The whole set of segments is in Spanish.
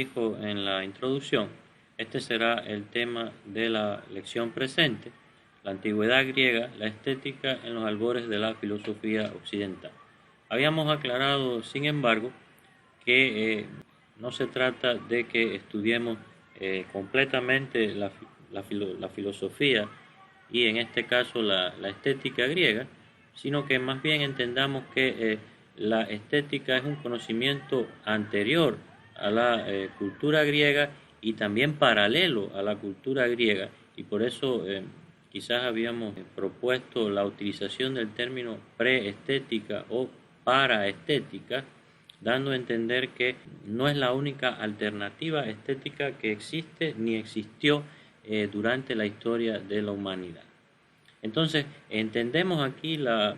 dijo en la introducción, este será el tema de la lección presente, la antigüedad griega, la estética en los albores de la filosofía occidental. Habíamos aclarado, sin embargo, que no se trata de que estudiemos completamente la filosofía y en este caso la estética griega, sino que más bien entendamos que la estética es un conocimiento anterior a la cultura griega y también paralelo a la cultura griega, y por eso quizás habíamos propuesto la utilización del término preestética o paraestética, dando a entender que no es la única alternativa estética que existe ni existió durante la historia de la humanidad. Entonces, entendemos aquí la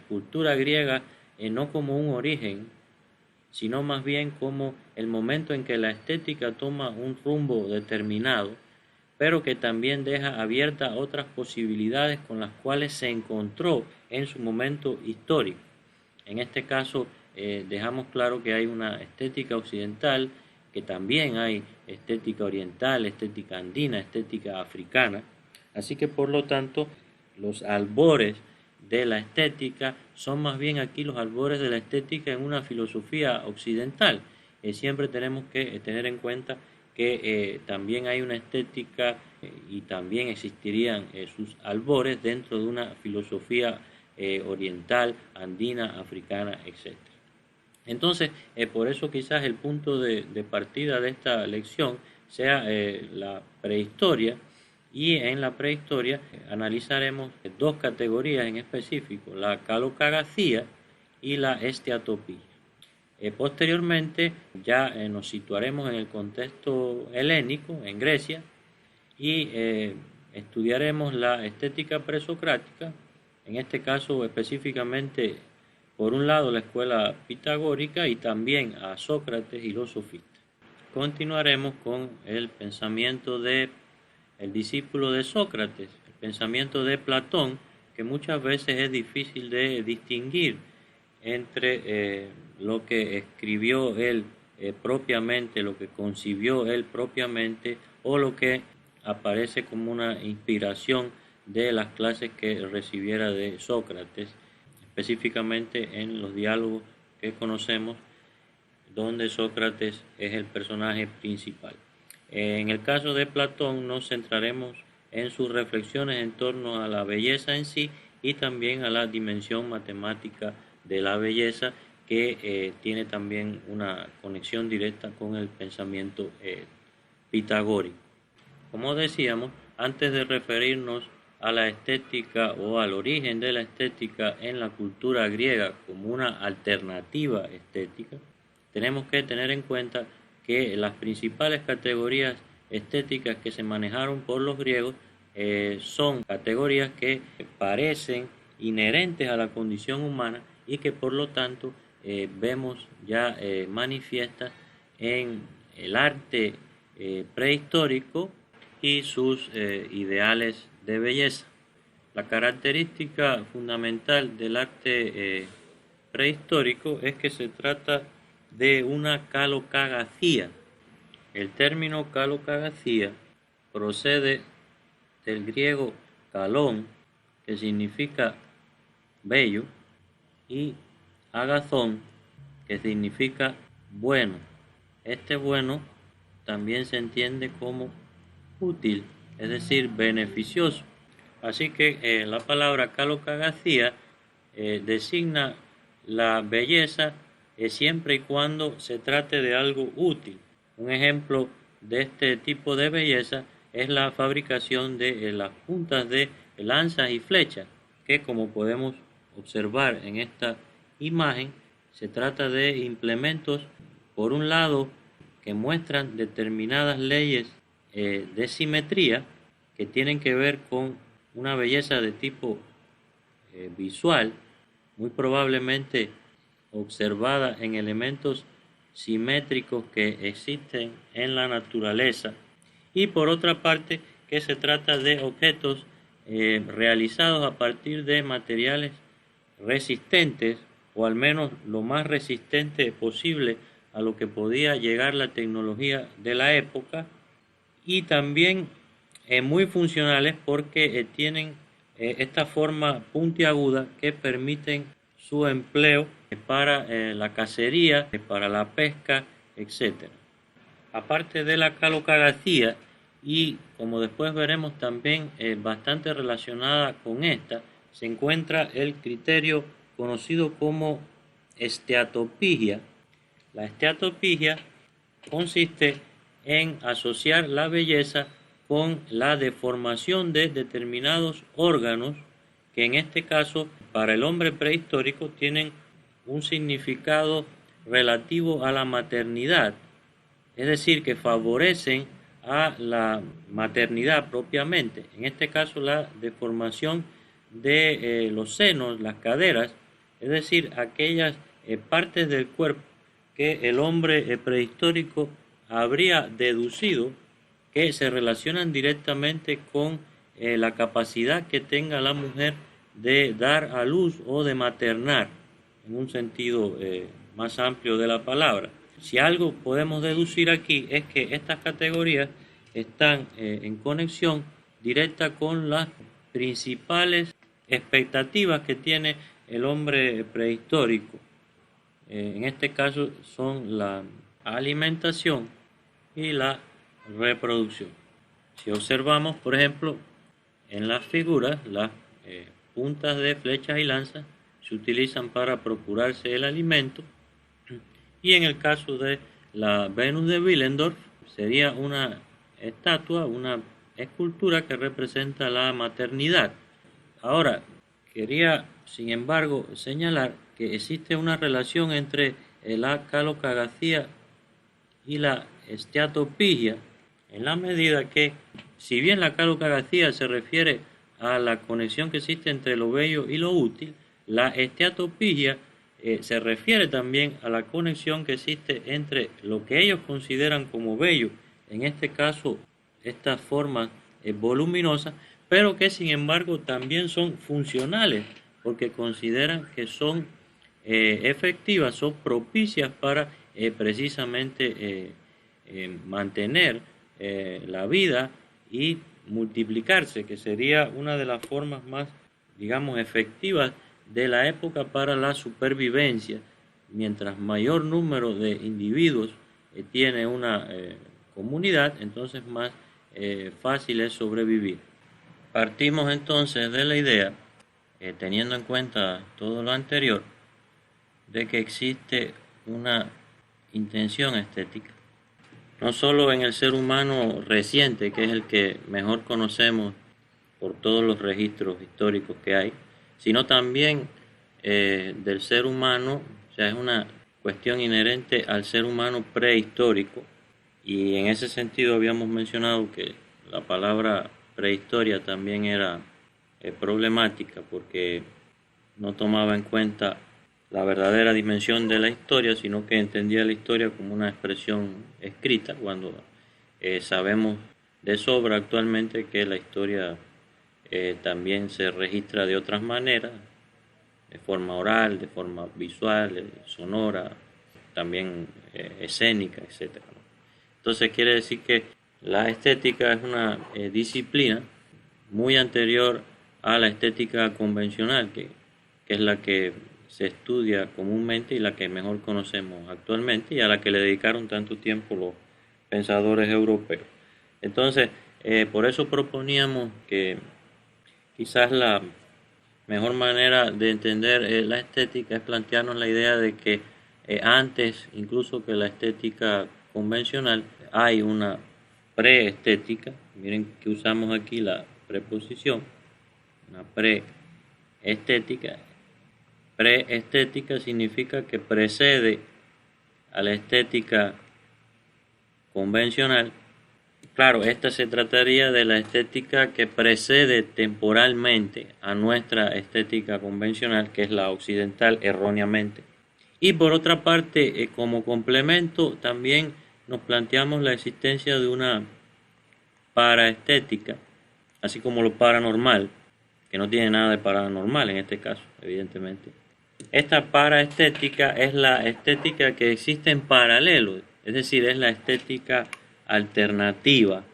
cultura griega no como un origen, sino más bien como el momento en que la estética toma un rumbo determinado, pero que también deja abiertas otras posibilidades con las cuales se encontró en su momento histórico. En este caso, dejamos claro que hay una estética occidental, que también hay estética oriental, estética andina, estética africana. Así que por lo tanto, los albores de la estética son más bien aquí los albores de la estética en una filosofía occidental. Siempre tenemos que tener en cuenta que también hay una estética y también existirían sus albores dentro de una filosofía oriental, andina, africana, etc. Entonces, por eso quizás el punto de partida de esta lección sea la prehistoria, y en la prehistoria analizaremos dos categorías en específico, la calocagacía y la esteatopía. Posteriormente ya nos situaremos en el contexto helénico, en Grecia, y estudiaremos la estética presocrática, en este caso específicamente, por un lado, la escuela pitagórica y también a Sócrates y los sofistas. Continuaremos con el pensamiento de el discípulo de Sócrates, el pensamiento de Platón, que muchas veces es difícil de distinguir entre lo que escribió él propiamente, lo que concibió él propiamente, o lo que aparece como una inspiración de las clases que recibiera de Sócrates, específicamente en los diálogos que conocemos, donde Sócrates es el personaje principal. En el caso de Platón nos centraremos en sus reflexiones en torno a la belleza en sí y también a la dimensión matemática de la belleza, que tiene también una conexión directa con el pensamiento pitagórico. Como decíamos, antes de referirnos a la estética o al origen de la estética en la cultura griega como una alternativa estética, tenemos que tener en cuenta que las principales categorías estéticas que se manejaron por los griegos son categorías que parecen inherentes a la condición humana y que por lo tanto vemos ya manifiestas en el arte prehistórico y sus ideales de belleza. La característica fundamental del arte prehistórico es que se trata de una calocagacía. El término calocagacía procede del griego calón, que significa bello, y agazón, que significa bueno. Este bueno también se entiende como útil, es decir, beneficioso. Así que la palabra calocagacía designa la belleza siempre y cuando se trate de algo útil. Un ejemplo de este tipo de belleza es la fabricación de las puntas de lanzas y flechas, que como podemos observar en esta imagen, se trata de implementos, por un lado, que muestran determinadas leyes de simetría que tienen que ver con una belleza de tipo visual, muy probablemente observada en elementos simétricos que existen en la naturaleza, y por otra parte que se trata de objetos realizados a partir de materiales resistentes, o al menos lo más resistente posible a lo que podía llegar la tecnología de la época, y también muy funcionales porque tienen esta forma puntiaguda que permiten su empleo para la cacería, para la pesca, etc. Aparte de la calocagacía, y como después veremos también bastante relacionada con esta, se encuentra el criterio conocido como esteatopigia. La esteatopigia consiste en asociar la belleza con la deformación de determinados órganos que en este caso para el hombre prehistórico tienen un significado relativo a la maternidad, es decir, que favorecen a la maternidad propiamente, en este caso la deformación de los senos, las caderas, es decir, aquellas partes del cuerpo que el hombre prehistórico habría deducido que se relacionan directamente con la capacidad que tenga la mujer de dar a luz o de maternar, en un sentido más amplio de la palabra. Si algo podemos deducir aquí es que estas categorías están en conexión directa con las principales expectativas que tiene el hombre prehistórico. En este caso son la alimentación y la reproducción. Si observamos, por ejemplo, en las figuras, las puntas de flechas y lanzas se utilizan para procurarse el alimento, y en el caso de la Venus de Willendorf sería una estatua, una escultura que representa la maternidad. Ahora, quería, sin embargo, señalar que existe una relación entre la calocagacía y la esteatopigia, en la medida que, si bien la calocagacía se refiere a la conexión que existe entre lo bello y lo útil, la esteatopigia se refiere también a la conexión que existe entre lo que ellos consideran como bello, en este caso estas formas voluminosas, pero que sin embargo también son funcionales, porque consideran que son efectivas, son propicias para precisamente mantener la vida y multiplicarse, que sería una de las formas más, digamos, efectivas de la época para la supervivencia. Mientras mayor número de individuos tiene una comunidad, entonces más fácil es sobrevivir. Partimos entonces de la idea, teniendo en cuenta todo lo anterior, de que existe una intención estética, no solo en el ser humano reciente, que es el que mejor conocemos por todos los registros históricos que hay, sino también del ser humano, o sea, es una cuestión inherente al ser humano prehistórico, y en ese sentido habíamos mencionado que la palabra prehistoria también era problemática porque no tomaba en cuenta la verdadera dimensión de la historia, sino que entendía la historia como una expresión escrita, cuando sabemos de sobra actualmente que la historia también se registra de otras maneras, de forma oral, de forma visual, sonora, también escénica, etc. Entonces quiere decir que la estética es una disciplina muy anterior a la estética convencional, que es la que se estudia comúnmente y la que mejor conocemos actualmente, y a la que le dedicaron tanto tiempo los pensadores europeos. Entonces, por eso proponíamos que quizás la mejor manera de entender la estética es plantearnos la idea de que antes, incluso que la estética convencional, hay una preestética. Miren que usamos aquí la preposición, una preestética. Preestética significa que precede a la estética convencional. Claro, esta se trataría de la estética que precede temporalmente a nuestra estética convencional, que es la occidental, erróneamente. Y por otra parte, como complemento, también nos planteamos la existencia de una paraestética, así como lo paranormal, que no tiene nada de paranormal en este caso, evidentemente, Esta paraestética es la estética que existe en paralelo, es decir, es la estética alternativa,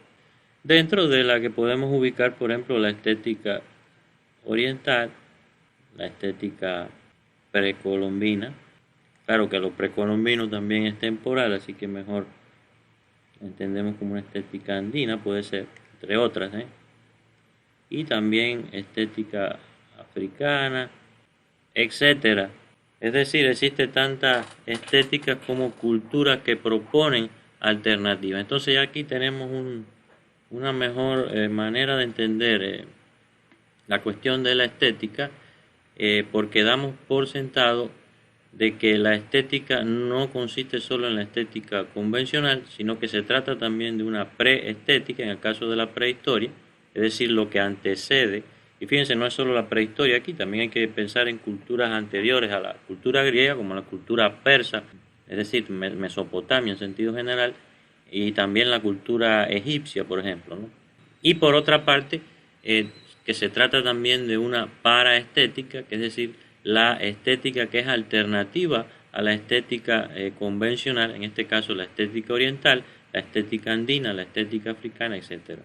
dentro de la que podemos ubicar, por ejemplo, la estética oriental, la estética precolombina. Claro que lo precolombino también es temporal, así que mejor entendemos como una estética andina, puede ser, entre otras, y también estética africana, etcétera. Es decir, existe tantas estéticas como culturas que proponen alternativas. Entonces ya aquí tenemos una mejor manera de entender la cuestión de la estética, porque damos por sentado de que la estética no consiste solo en la estética convencional, sino que se trata también de una preestética, en el caso de la prehistoria, es decir, lo que antecede. Y fíjense, no es solo la prehistoria aquí, también hay que pensar en culturas anteriores a la cultura griega, como la cultura persa, es decir, Mesopotamia en sentido general, y también la cultura egipcia, por ejemplo, ¿no? Y por otra parte, que se trata también de una paraestética, que es decir, la estética que es alternativa a la estética convencional, en este caso la estética oriental, la estética andina, la estética africana, etc.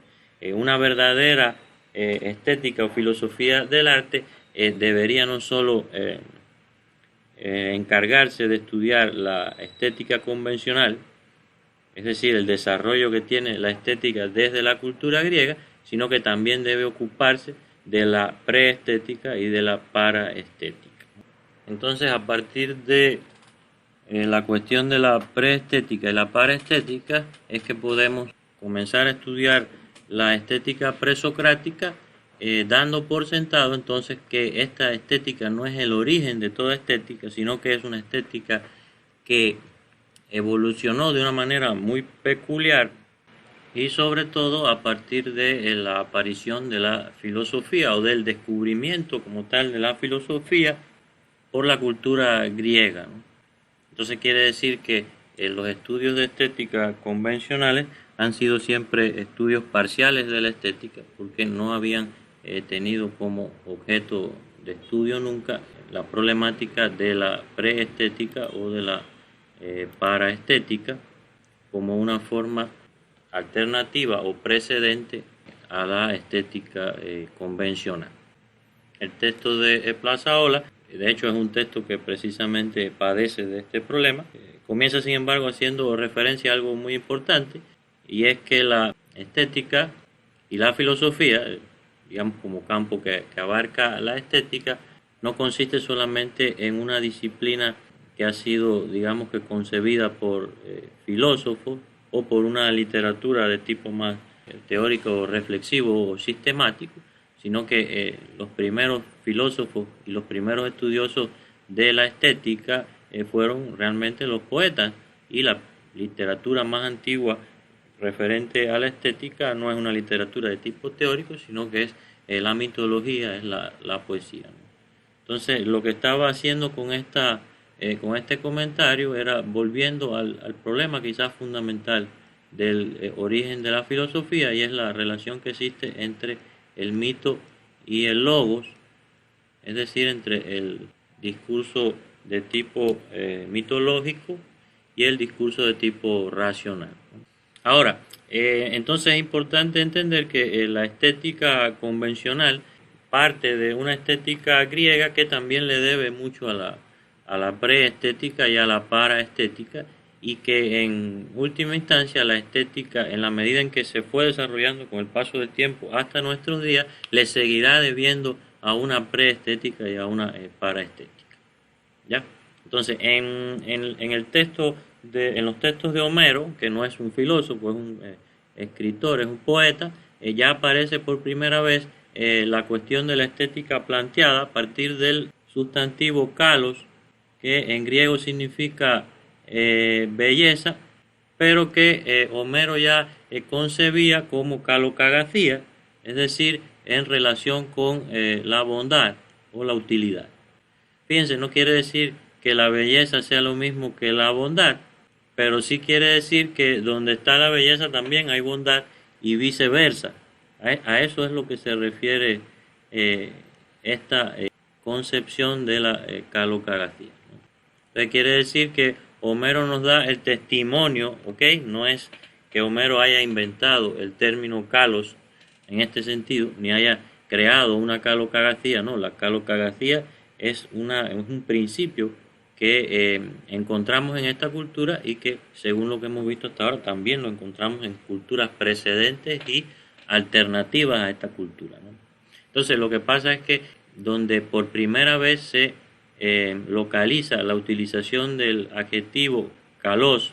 Una verdadera estética o filosofía del arte debería no solo encargarse de estudiar la estética convencional, es decir, el desarrollo que tiene la estética desde la cultura griega, sino que también debe ocuparse de la preestética y de la paraestética. Entonces, a partir de la cuestión de la preestética y la paraestética, es que podemos comenzar a estudiar la estética presocrática, dando por sentado entonces que esta estética no es el origen de toda estética, sino que es una estética que evolucionó de una manera muy peculiar y sobre todo a partir de la aparición de la filosofía o del descubrimiento como tal de la filosofía por la cultura griega, ¿no? Entonces quiere decir que los estudios de estética convencionales han sido siempre estudios parciales de la estética porque no habían tenido como objeto de estudio nunca la problemática de la preestética o de la paraestética como una forma alternativa o precedente a la estética convencional. El texto de Plazaola, de hecho es un texto que precisamente padece de este problema, comienza sin embargo haciendo referencia a algo muy importante, y es que la estética y la filosofía, digamos como campo que abarca la estética, no consiste solamente en una disciplina que ha sido, digamos que concebida por filósofos o por una literatura de tipo más teórico, reflexivo o sistemático, sino que los primeros filósofos y los primeros estudiosos de la estética fueron realmente los poetas, y la literatura más antigua referente a la estética no es una literatura de tipo teórico, sino que es la mitología, es la poesía, ¿no? Entonces, lo que estaba haciendo con este comentario era volviendo al problema quizás fundamental del origen de la filosofía, y es la relación que existe entre el mito y el logos, es decir, entre el discurso de tipo mitológico y el discurso de tipo racional. Ahora, entonces es importante entender que la estética convencional parte de una estética griega que también le debe mucho a la preestética y a la paraestética, y que en última instancia la estética, en la medida en que se fue desarrollando con el paso del tiempo hasta nuestros días, le seguirá debiendo a una preestética y a una paraestética. ¿Ya? Entonces, en el texto en los textos de Homero, que no es un filósofo, es un escritor, es un poeta, ya aparece por primera vez la cuestión de la estética planteada a partir del sustantivo kalos, que en griego significa belleza, pero que Homero ya concebía como kalokagathia, es decir, en relación con la bondad o la utilidad. Fíjense, no quiere decir que la belleza sea lo mismo que la bondad, pero sí quiere decir que donde está la belleza también hay bondad, y viceversa. A eso es lo que se refiere esta concepción de la calocracia, ¿no? Entonces quiere decir que Homero nos da el testimonio, ¿ok? No es que Homero haya inventado el término kalos en este sentido, ni haya creado una calocracia, no, la calocracia es un principio que encontramos en esta cultura y que, según lo que hemos visto hasta ahora, también lo encontramos en culturas precedentes y alternativas a esta cultura, ¿no? Entonces, lo que pasa es que donde por primera vez se localiza la utilización del adjetivo kalos,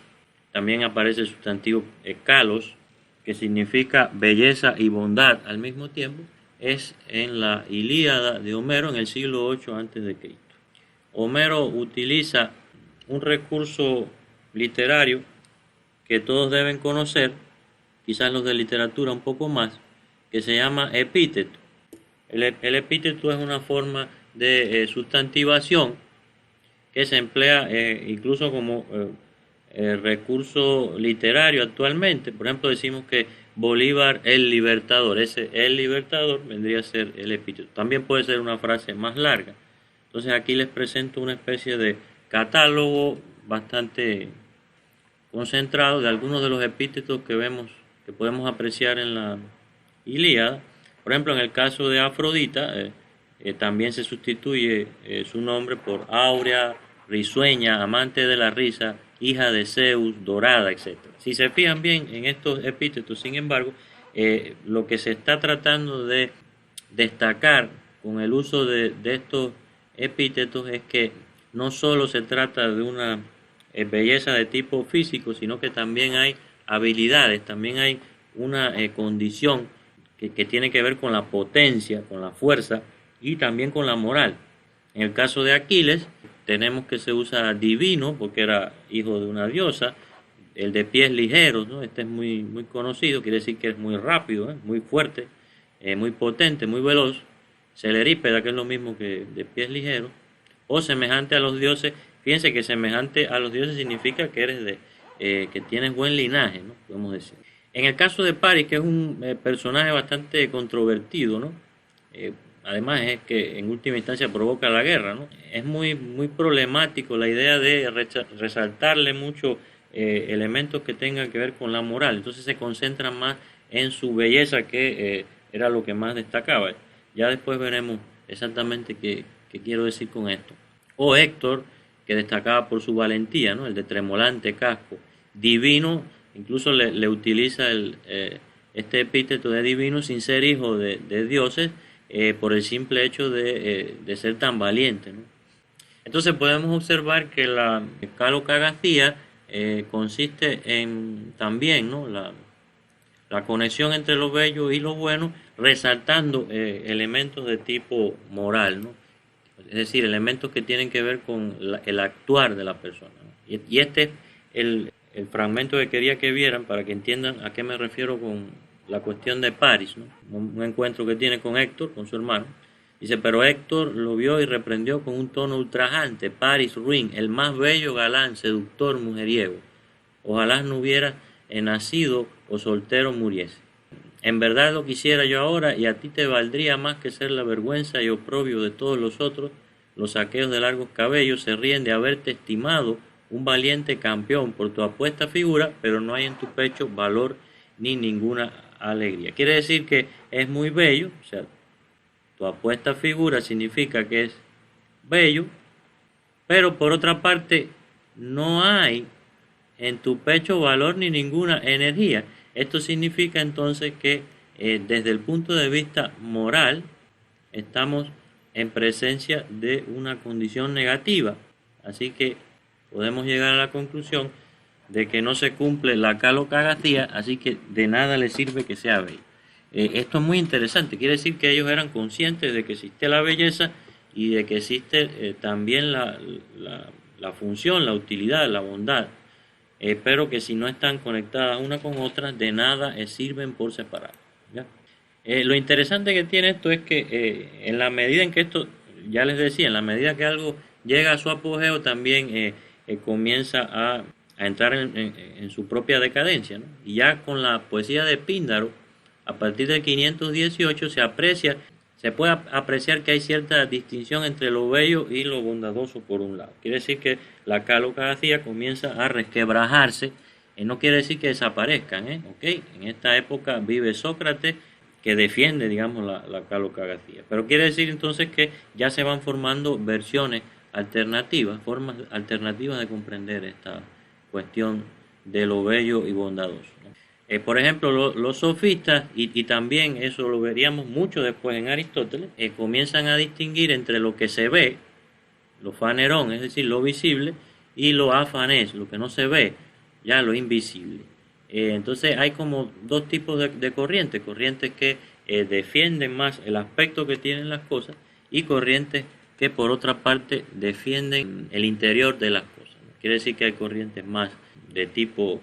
también aparece el sustantivo kalos, que significa belleza y bondad al mismo tiempo, es en la Ilíada de Homero en el siglo 8 a.C. Homero utiliza un recurso literario que todos deben conocer, quizás los de literatura un poco más, que se llama epíteto. El epíteto es una forma de sustantivación que se emplea incluso como recurso literario actualmente. Por ejemplo, decimos que Bolívar el Libertador. Ese el Libertador vendría a ser el epíteto. También puede ser una frase más larga. Entonces aquí les presento una especie de catálogo bastante concentrado de algunos de los epítetos que vemos, que podemos apreciar en la Ilíada. Por ejemplo, en el caso de Afrodita, también se sustituye su nombre por áurea, risueña, amante de la risa, hija de Zeus, dorada, etc. Si se fijan bien en estos epítetos, sin embargo, lo que se está tratando de destacar con el uso de estos epítetos es que no solo se trata de una belleza de tipo físico, sino que también hay habilidades, también hay una condición que tiene que ver con la potencia, con la fuerza y también con la moral. En el caso de Aquiles, tenemos que se usa divino porque era hijo de una diosa, el de pies ligeros, ¿no? Este es muy, muy conocido, quiere decir que es muy rápido, muy fuerte, muy potente, muy veloz, celerípeda, que es lo mismo que de pies ligeros, o semejante a los dioses. Fíjense que semejante a los dioses significa que eres que tienes buen linaje, ¿no? Podemos decir. En el caso de Paris, que es un personaje bastante controvertido, ¿no? Además es que en última instancia provoca la guerra, ¿no? Es muy, muy problemático la idea de resaltarle mucho elementos que tengan que ver con la moral. Entonces se concentra más en su belleza, que era lo que más destacaba. Ya después veremos exactamente qué quiero decir con esto. O Héctor, que destacaba por su valentía, ¿no? El de tremolante casco. Divino, incluso le utiliza este epíteto de divino sin ser hijo de dioses, por el simple hecho de ser tan valiente, ¿no? Entonces podemos observar que la calocracia consiste en también, ¿no? la conexión entre lo bello y lo bueno, resaltando elementos de tipo moral, ¿no? Es decir, elementos que tienen que ver con el actuar de la persona, ¿no? Y este es el fragmento que quería que vieran para que entiendan a qué me refiero con la cuestión de Paris, ¿no? Un encuentro que tiene con Héctor, con su hermano. Dice, pero Héctor lo vio y reprendió con un tono ultrajante: Paris ruin, el más bello galán, seductor, mujeriego. Ojalá no hubiera nacido o soltero muriese. En verdad lo quisiera yo ahora, y a ti te valdría más que ser la vergüenza y oprobio de todos los otros. Los aqueos de largos cabellos se ríen de haberte estimado un valiente campeón por tu apuesta figura, pero no hay en tu pecho valor ni ninguna alegría. Quiere decir que es muy bello, o sea, tu apuesta figura significa que es bello, pero por otra parte no hay en tu pecho valor ni ninguna energía. Esto significa entonces que desde el punto de vista moral estamos en presencia de una condición negativa. Así que podemos llegar a la conclusión de que no se cumple la calocracia, así que de nada le sirve que sea bello. Esto es muy interesante, quiere decir que ellos eran conscientes de que existe la belleza y de que existe también la función, la utilidad, la bondad, pero que si no están conectadas una con otra, de nada sirven por separado, ¿ya? Lo interesante que tiene esto es que en la medida en que esto, ya les decía, en la medida que algo llega a su apogeo, también comienza a entrar en su propia decadencia, ¿no? Y ya con la poesía de Píndaro, a partir del 518 se se puede apreciar que hay cierta distinción entre lo bello y lo bondadoso por un lado. Quiere decir que la calocracia comienza a resquebrajarse, no quiere decir que desaparezcan, ¿ok? En esta época vive Sócrates, que defiende, digamos, la calocracia. Pero quiere decir entonces que ya se van formando versiones alternativas, formas alternativas de comprender esta cuestión de lo bello y bondadoso. Por ejemplo, los sofistas, y también eso lo veríamos mucho después en Aristóteles, comienzan a distinguir entre lo que se ve, lo fanerón, es decir, lo visible, y lo afanés, lo que no se ve, ya lo invisible. Entonces hay como dos tipos de corrientes, corrientes que defienden más el aspecto que tienen las cosas y corrientes que por otra parte defienden el interior de las cosas. Quiere decir que hay corrientes más de tipo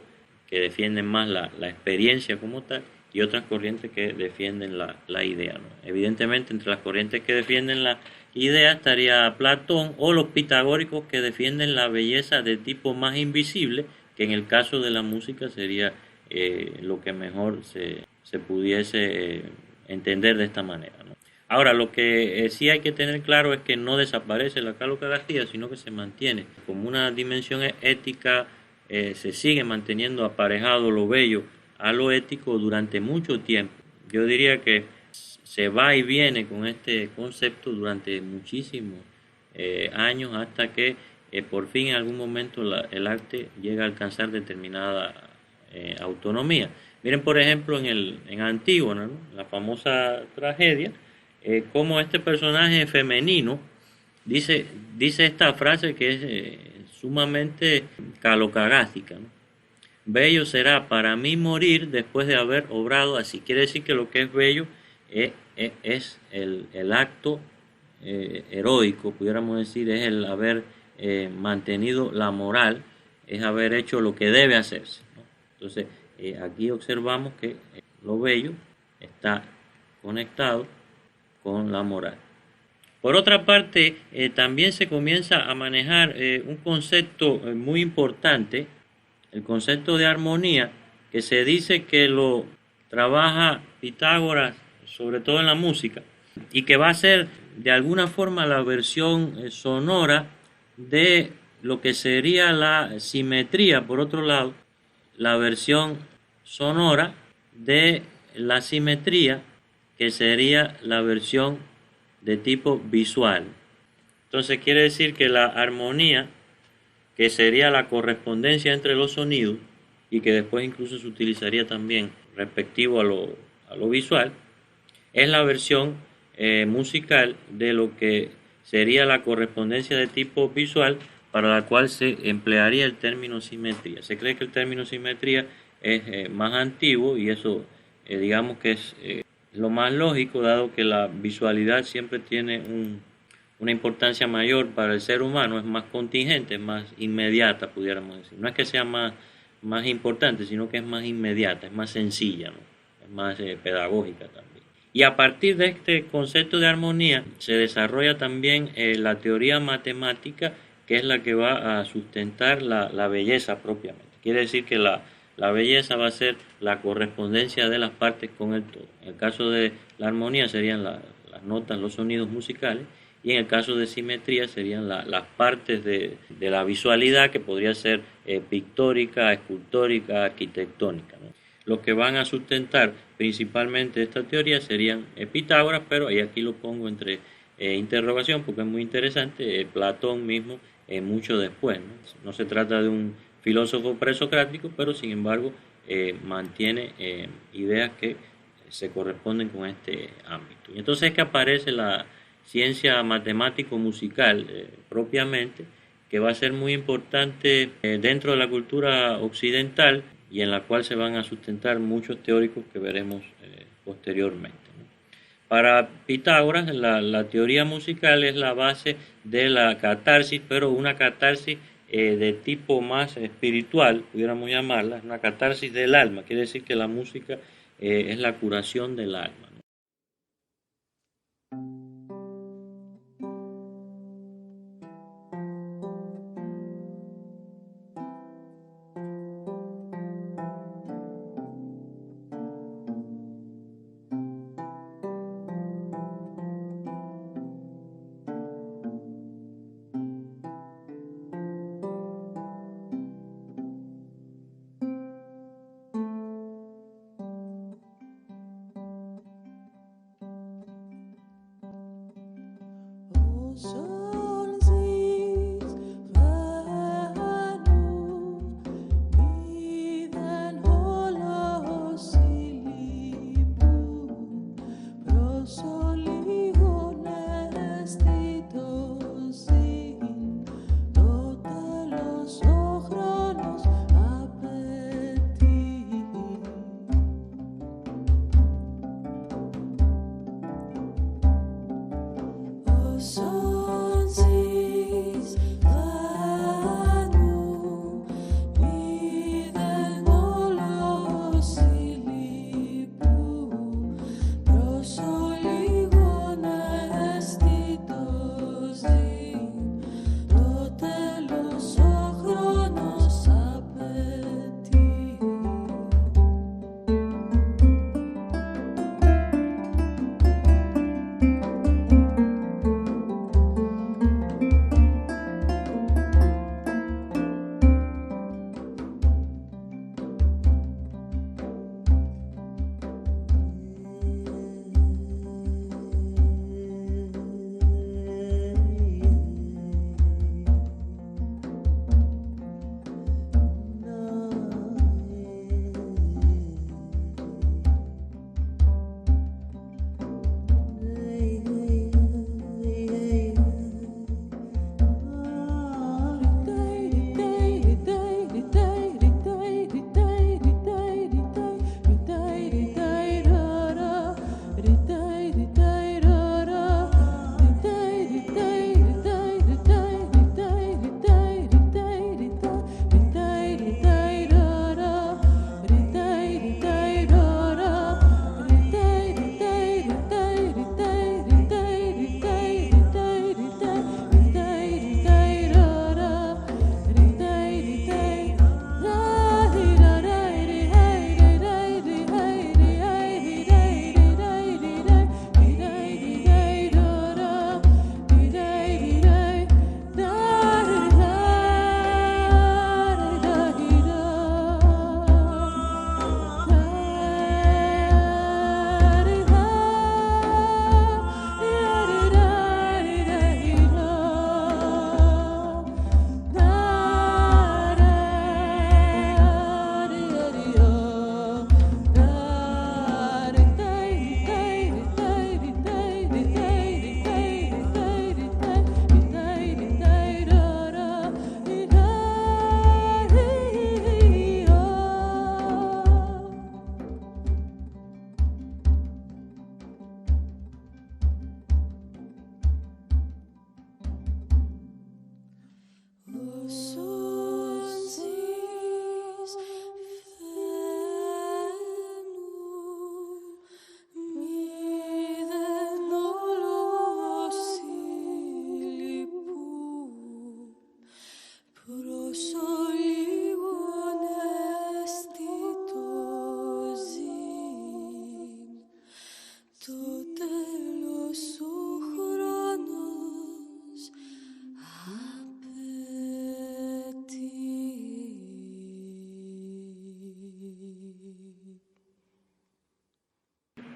que defienden más la experiencia como tal y otras corrientes que defienden la idea, ¿no? Evidentemente entre las corrientes que defienden la idea estaría Platón o los pitagóricos que defienden la belleza de tipo más invisible, que en el caso de la música sería lo que mejor se pudiese entender de esta manera, ¿no? Ahora, lo que sí hay que tener claro es que no desaparece la calocracia, sino que se mantiene como una dimensión ética, se sigue manteniendo aparejado lo bello a lo ético durante mucho tiempo. Yo diría que se va y viene con este concepto durante muchísimos años hasta que por fin en algún momento el arte llega a alcanzar determinada autonomía. Miren por ejemplo en Antígona, ¿no? La famosa tragedia, cómo este personaje femenino dice esta frase que es sumamente calocagática, ¿no? Bello será para mí morir después de haber obrado así. Quiere decir que lo que es bello es el acto heroico, pudiéramos decir, es el haber mantenido la moral, es haber hecho lo que debe hacerse, ¿no? Entonces, aquí observamos que lo bello está conectado con la moral. Por otra parte, también se comienza a manejar un concepto muy importante, el concepto de armonía, que se dice que lo trabaja Pitágoras, sobre todo en la música, y que va a ser de alguna forma la versión sonora de lo que sería la simetría, por otro lado, la versión sonora de la simetría, que sería la versión de tipo visual. Entonces quiere decir que la armonía, que sería la correspondencia entre los sonidos y que después incluso se utilizaría también respectivo a lo visual, es la versión musical de lo que sería la correspondencia de tipo visual, para la cual se emplearía el término simetría. Se cree que el término simetría es más antiguo y eso digamos que es lo más lógico, dado que la visualidad siempre tiene una importancia mayor para el ser humano, es más contingente, es más inmediata, pudiéramos decir. No es que sea más importante, sino que es más inmediata, es más sencilla, ¿no? Es más pedagógica también. Y a partir de este concepto de armonía se desarrolla también la teoría matemática, que es la que va a sustentar la belleza propiamente. Quiere decir que la belleza va a ser la correspondencia de las partes con el todo. En el caso de la armonía serían las notas, los sonidos musicales, y en el caso de simetría serían las partes de la visualidad, que podría ser pictórica, escultórica, arquitectónica, ¿no? Los que van a sustentar principalmente esta teoría serían Pitágoras, pero y aquí lo pongo entre interrogación porque es muy interesante, Platón mismo mucho después, ¿no? No se trata de un filósofo presocrático, pero sin embargo mantiene ideas que se corresponden con este ámbito. Y entonces es que aparece la ciencia matemático-musical propiamente, que va a ser muy importante dentro de la cultura occidental y en la cual se van a sustentar muchos teóricos que veremos posteriormente, ¿no? Para Pitágoras, la teoría musical es la base de la catarsis, pero una catarsis de tipo más espiritual, pudiéramos llamarla, una catarsis del alma, quiere decir que la música es la curación del alma, ¿no?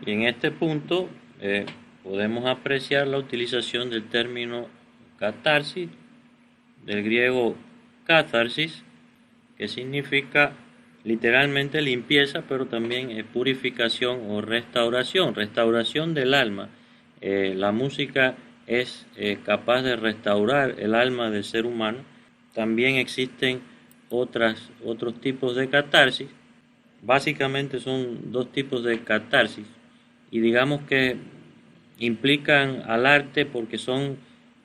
Y en este punto podemos apreciar la utilización del término catarsis, del griego catharsis, que significa literalmente limpieza, pero también purificación o restauración, restauración del alma. La música es capaz de restaurar el alma del ser humano. También existen otros tipos de catarsis. Básicamente son dos tipos de catarsis y digamos que implican al arte porque son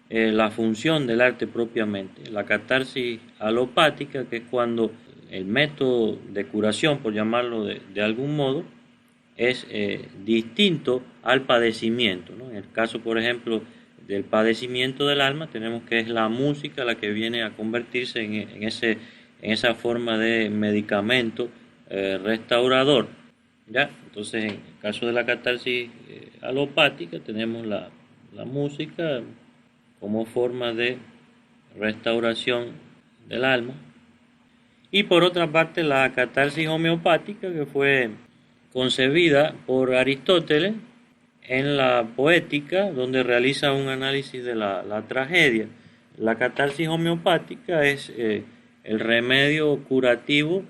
la función del arte propiamente. La catarsis alopática, que es cuando el método de curación, por llamarlo de algún modo, es distinto al padecimiento, ¿no? En el caso, por ejemplo, del padecimiento del alma, tenemos que es la música la que viene a convertirse en esa forma de medicamento restaurador, ¿ya? Entonces, en el caso de la catarsis alopática, tenemos la música como forma de restauración del alma. Y por otra parte, la catarsis homeopática, que fue concebida por Aristóteles en la poética, donde realiza un análisis de la tragedia. La catarsis homeopática es el remedio curativo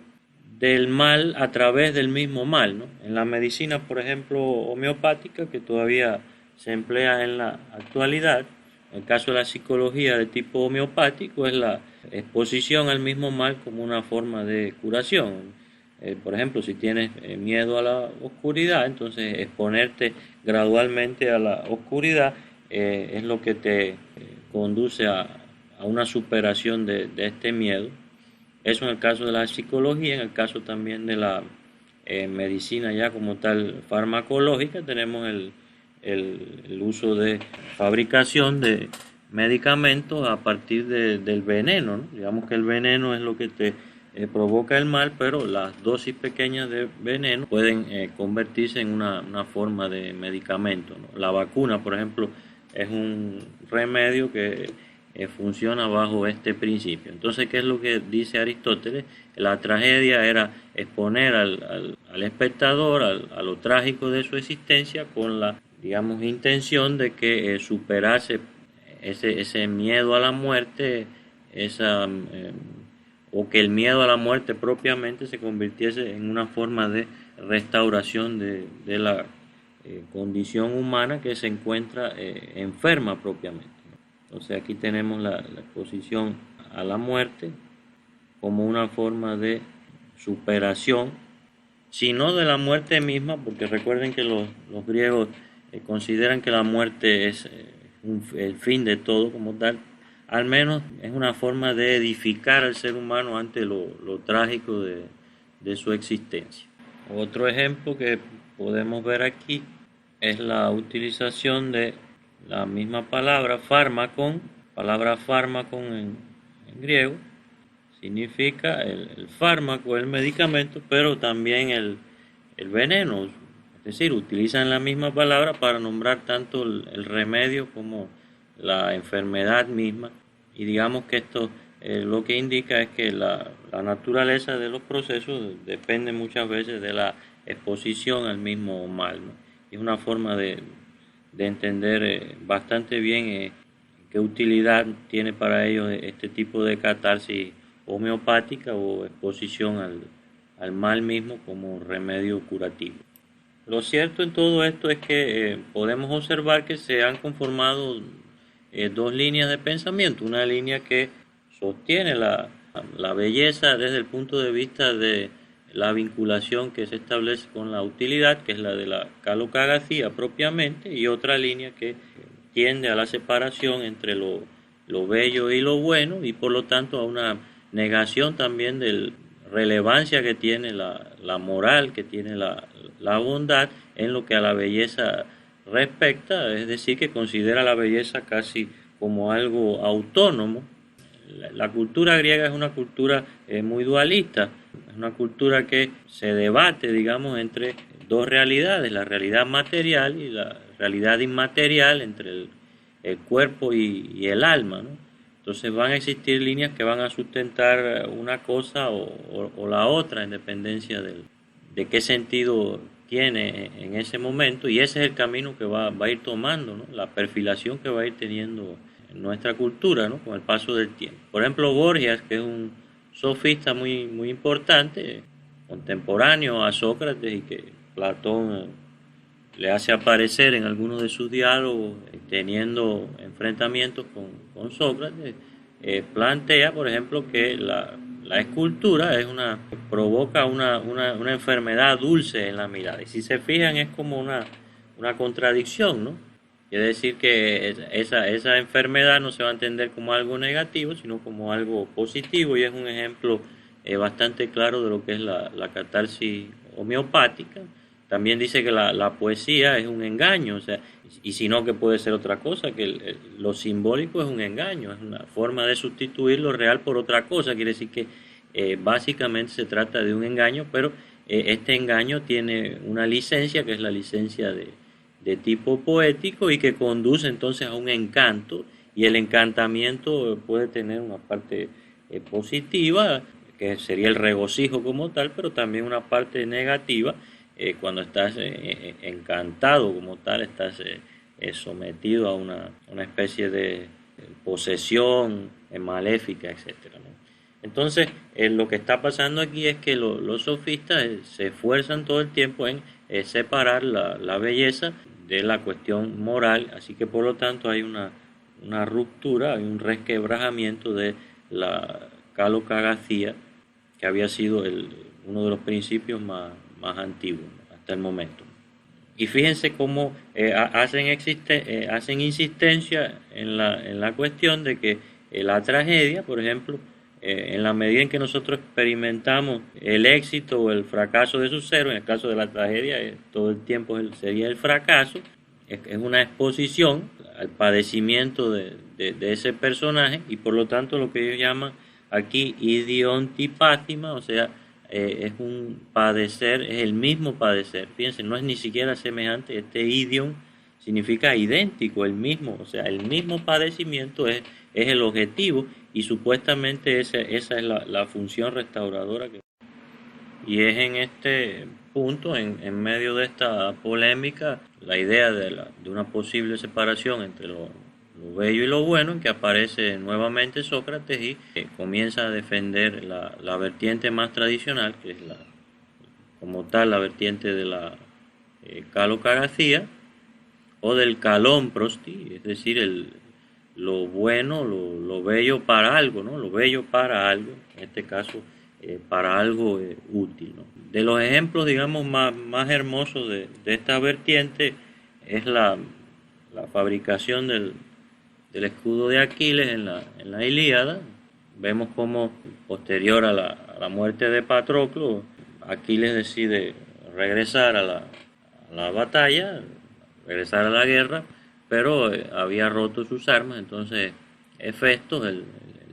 del mal a través del mismo mal, ¿no? En la medicina, por ejemplo, homeopática, que todavía se emplea en la actualidad, en el caso de la psicología de tipo homeopático, es la exposición al mismo mal como una forma de curación. Por ejemplo, si tienes miedo a la oscuridad, entonces exponerte gradualmente a la oscuridad es lo que te conduce a una superación de este miedo. Eso en el caso de la psicología. En el caso también de la medicina ya como tal farmacológica, tenemos el uso de fabricación de medicamentos a partir del veneno, ¿no? Digamos que el veneno es lo que te provoca el mal, pero las dosis pequeñas de veneno pueden convertirse en una forma de medicamento, ¿no? La vacuna, por ejemplo, es un remedio que funciona bajo este principio. Entonces, ¿qué es lo que dice Aristóteles? La tragedia era exponer al espectador a lo trágico de su existencia con la, digamos, intención de que superase ese miedo a la muerte, o que el miedo a la muerte propiamente se convirtiese en una forma de restauración de la condición humana que se encuentra enferma propiamente. Entonces aquí tenemos la exposición a la muerte como una forma de superación, si no de la muerte misma, porque recuerden que los griegos consideran que la muerte es el fin de todo como tal, al menos es una forma de edificar al ser humano ante lo trágico de su existencia. Otro ejemplo que podemos ver aquí es la utilización de la misma palabra fármacon. Palabra fármacon en griego significa el fármaco, el medicamento, pero también el veneno. Es decir, utilizan la misma palabra para nombrar tanto el remedio como la enfermedad misma. Y digamos que esto lo que indica es que la naturaleza de los procesos depende muchas veces de la exposición al mismo mal, ¿no? Es una forma de entender bastante bien qué utilidad tiene para ellos este tipo de catarsis homeopática o exposición al mal mismo como remedio curativo. Lo cierto en todo esto es que podemos observar que se han conformado dos líneas de pensamiento. Una línea que sostiene la belleza desde el punto de vista de la vinculación que se establece con la utilidad, que es la de la calocagacía propiamente, y otra línea que tiende a la separación entre lo bello y lo bueno, y por lo tanto a una negación también de la relevancia que tiene la moral, que tiene la bondad en lo que a la belleza respecta, es decir, que considera la belleza casi como algo autónomo. La cultura griega es una cultura muy dualista, es una cultura que se debate, digamos, entre dos realidades, la realidad material y la realidad inmaterial, entre el cuerpo y el alma, ¿no? Entonces van a existir líneas que van a sustentar una cosa o la otra en dependencia de qué sentido tiene en ese momento, y ese es el camino que va a ir tomando, ¿no? La perfilación que va a ir teniendo en nuestra cultura, ¿no? Con el paso del tiempo. Por ejemplo, Gorgias, que es un sofista muy, muy importante, contemporáneo a Sócrates y que Platón le hace aparecer en algunos de sus diálogos teniendo enfrentamientos con Sócrates, plantea, por ejemplo, que la escultura provoca una enfermedad dulce en la mirada. Y si se fijan, es como una contradicción, ¿no? Quiere decir que esa enfermedad no se va a entender como algo negativo, sino como algo positivo, y es un ejemplo bastante claro de lo que es la catarsis homeopática. También dice que la poesía es un engaño, o sea, y si no, que puede ser otra cosa, que lo simbólico es un engaño, es una forma de sustituir lo real por otra cosa. Quiere decir que básicamente se trata de un engaño, pero este engaño tiene una licencia, que es la licencia de tipo poético, y que conduce entonces a un encanto, y el encantamiento puede tener una parte positiva, que sería el regocijo como tal, pero también una parte negativa, cuando estás encantado como tal, estás sometido a una especie de posesión maléfica, etcétera, ¿no? Entonces, lo que está pasando aquí es que los sofistas se esfuerzan todo el tiempo en separar la belleza de la cuestión moral, así que por lo tanto hay una ruptura, hay un resquebrajamiento de la calocracia, que había sido uno de los principios más antiguos, ¿no?, hasta el momento. Y fíjense cómo hacen insistencia en la cuestión de que la tragedia, por ejemplo, en la medida en que nosotros experimentamos el éxito o el fracaso de sus héroes, en el caso de la tragedia, todo el tiempo sería el fracaso, es una exposición al padecimiento de ese personaje, y por lo tanto lo que ellos llaman aquí idiontipátima, o sea, es un padecer, es el mismo padecer. Fíjense, no es ni siquiera semejante, este idiom significa idéntico, el mismo, o sea, el mismo padecimiento es el objetivo, y supuestamente esa es la función restauradora. Y es en este punto, en medio de esta polémica, la idea de una posible separación entre lo bello y lo bueno, en que aparece nuevamente Sócrates y comienza a defender la vertiente más tradicional, que es como tal la vertiente de la calocracia o del calómprosti, es decir, lo bueno, lo bello para algo, ¿no? Lo bello para algo, en este caso para algo útil, ¿no? De los ejemplos, digamos, más hermosos de esta vertiente es la fabricación del escudo de Aquiles en la Ilíada. Vemos como posterior a la muerte de Patroclo, Aquiles decide regresar a la batalla, regresar a la guerra, pero había roto sus armas. Entonces Hefesto, el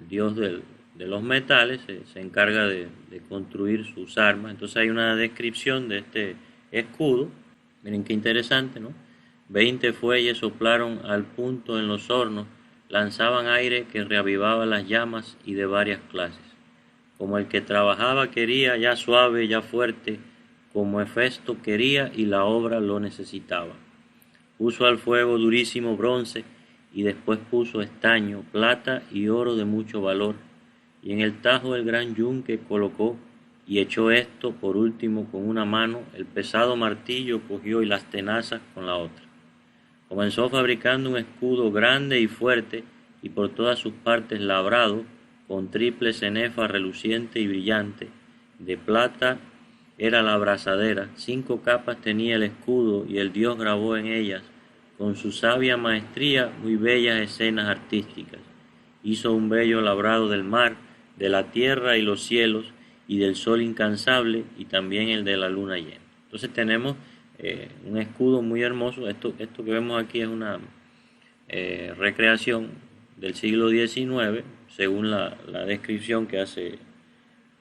dios de los metales, se encarga de construir sus armas. Entonces hay una descripción de este escudo. Miren qué interesante, ¿no? 20 fuelles soplaron al punto en los hornos, lanzaban aire que reavivaba las llamas y de varias clases. Como el que trabajaba quería, ya suave, ya fuerte, como Hefesto quería y la obra lo necesitaba. Puso al fuego durísimo bronce y después puso estaño, plata y oro de mucho valor, y en el tajo el gran yunque colocó y echó esto por último con una mano, el pesado martillo cogió y las tenazas con la otra. Comenzó fabricando un escudo grande y fuerte y por todas sus partes labrado, con triple cenefa reluciente y brillante. De plata era la abrazadera, 5 capas tenía el escudo y el dios grabó en ellas, con su sabia maestría, muy bellas escenas artísticas. Hizo un bello labrado del mar, de la tierra y los cielos, y del sol incansable, y también el de la luna llena. Entonces tenemos un escudo muy hermoso. Esto que vemos aquí es una recreación del siglo XIX, según la descripción que hace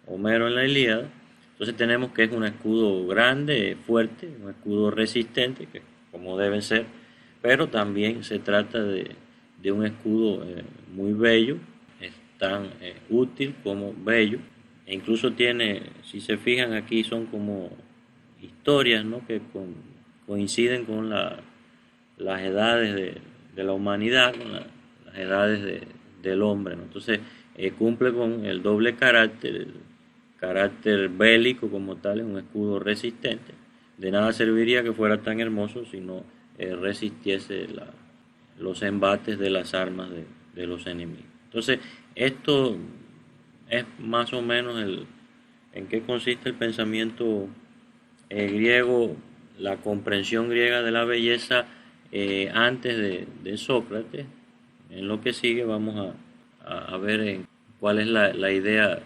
Homero en la Ilíada. Entonces tenemos que es un escudo grande, fuerte, un escudo resistente, que como debe ser, pero también se trata de un escudo muy bello, es tan útil como bello, e incluso tiene, si se fijan aquí, son como historias, ¿no?, que coinciden con las edades de la humanidad, con las edades del hombre, ¿no? Entonces cumple con el doble carácter, el carácter bélico como tal, es un escudo resistente. De nada serviría que fuera tan hermoso si no resistiese los embates de las armas de los enemigos. Entonces, esto es más o menos en qué consiste el pensamiento griego, la comprensión griega de la belleza antes de Sócrates. En lo que sigue vamos a ver cuál es la idea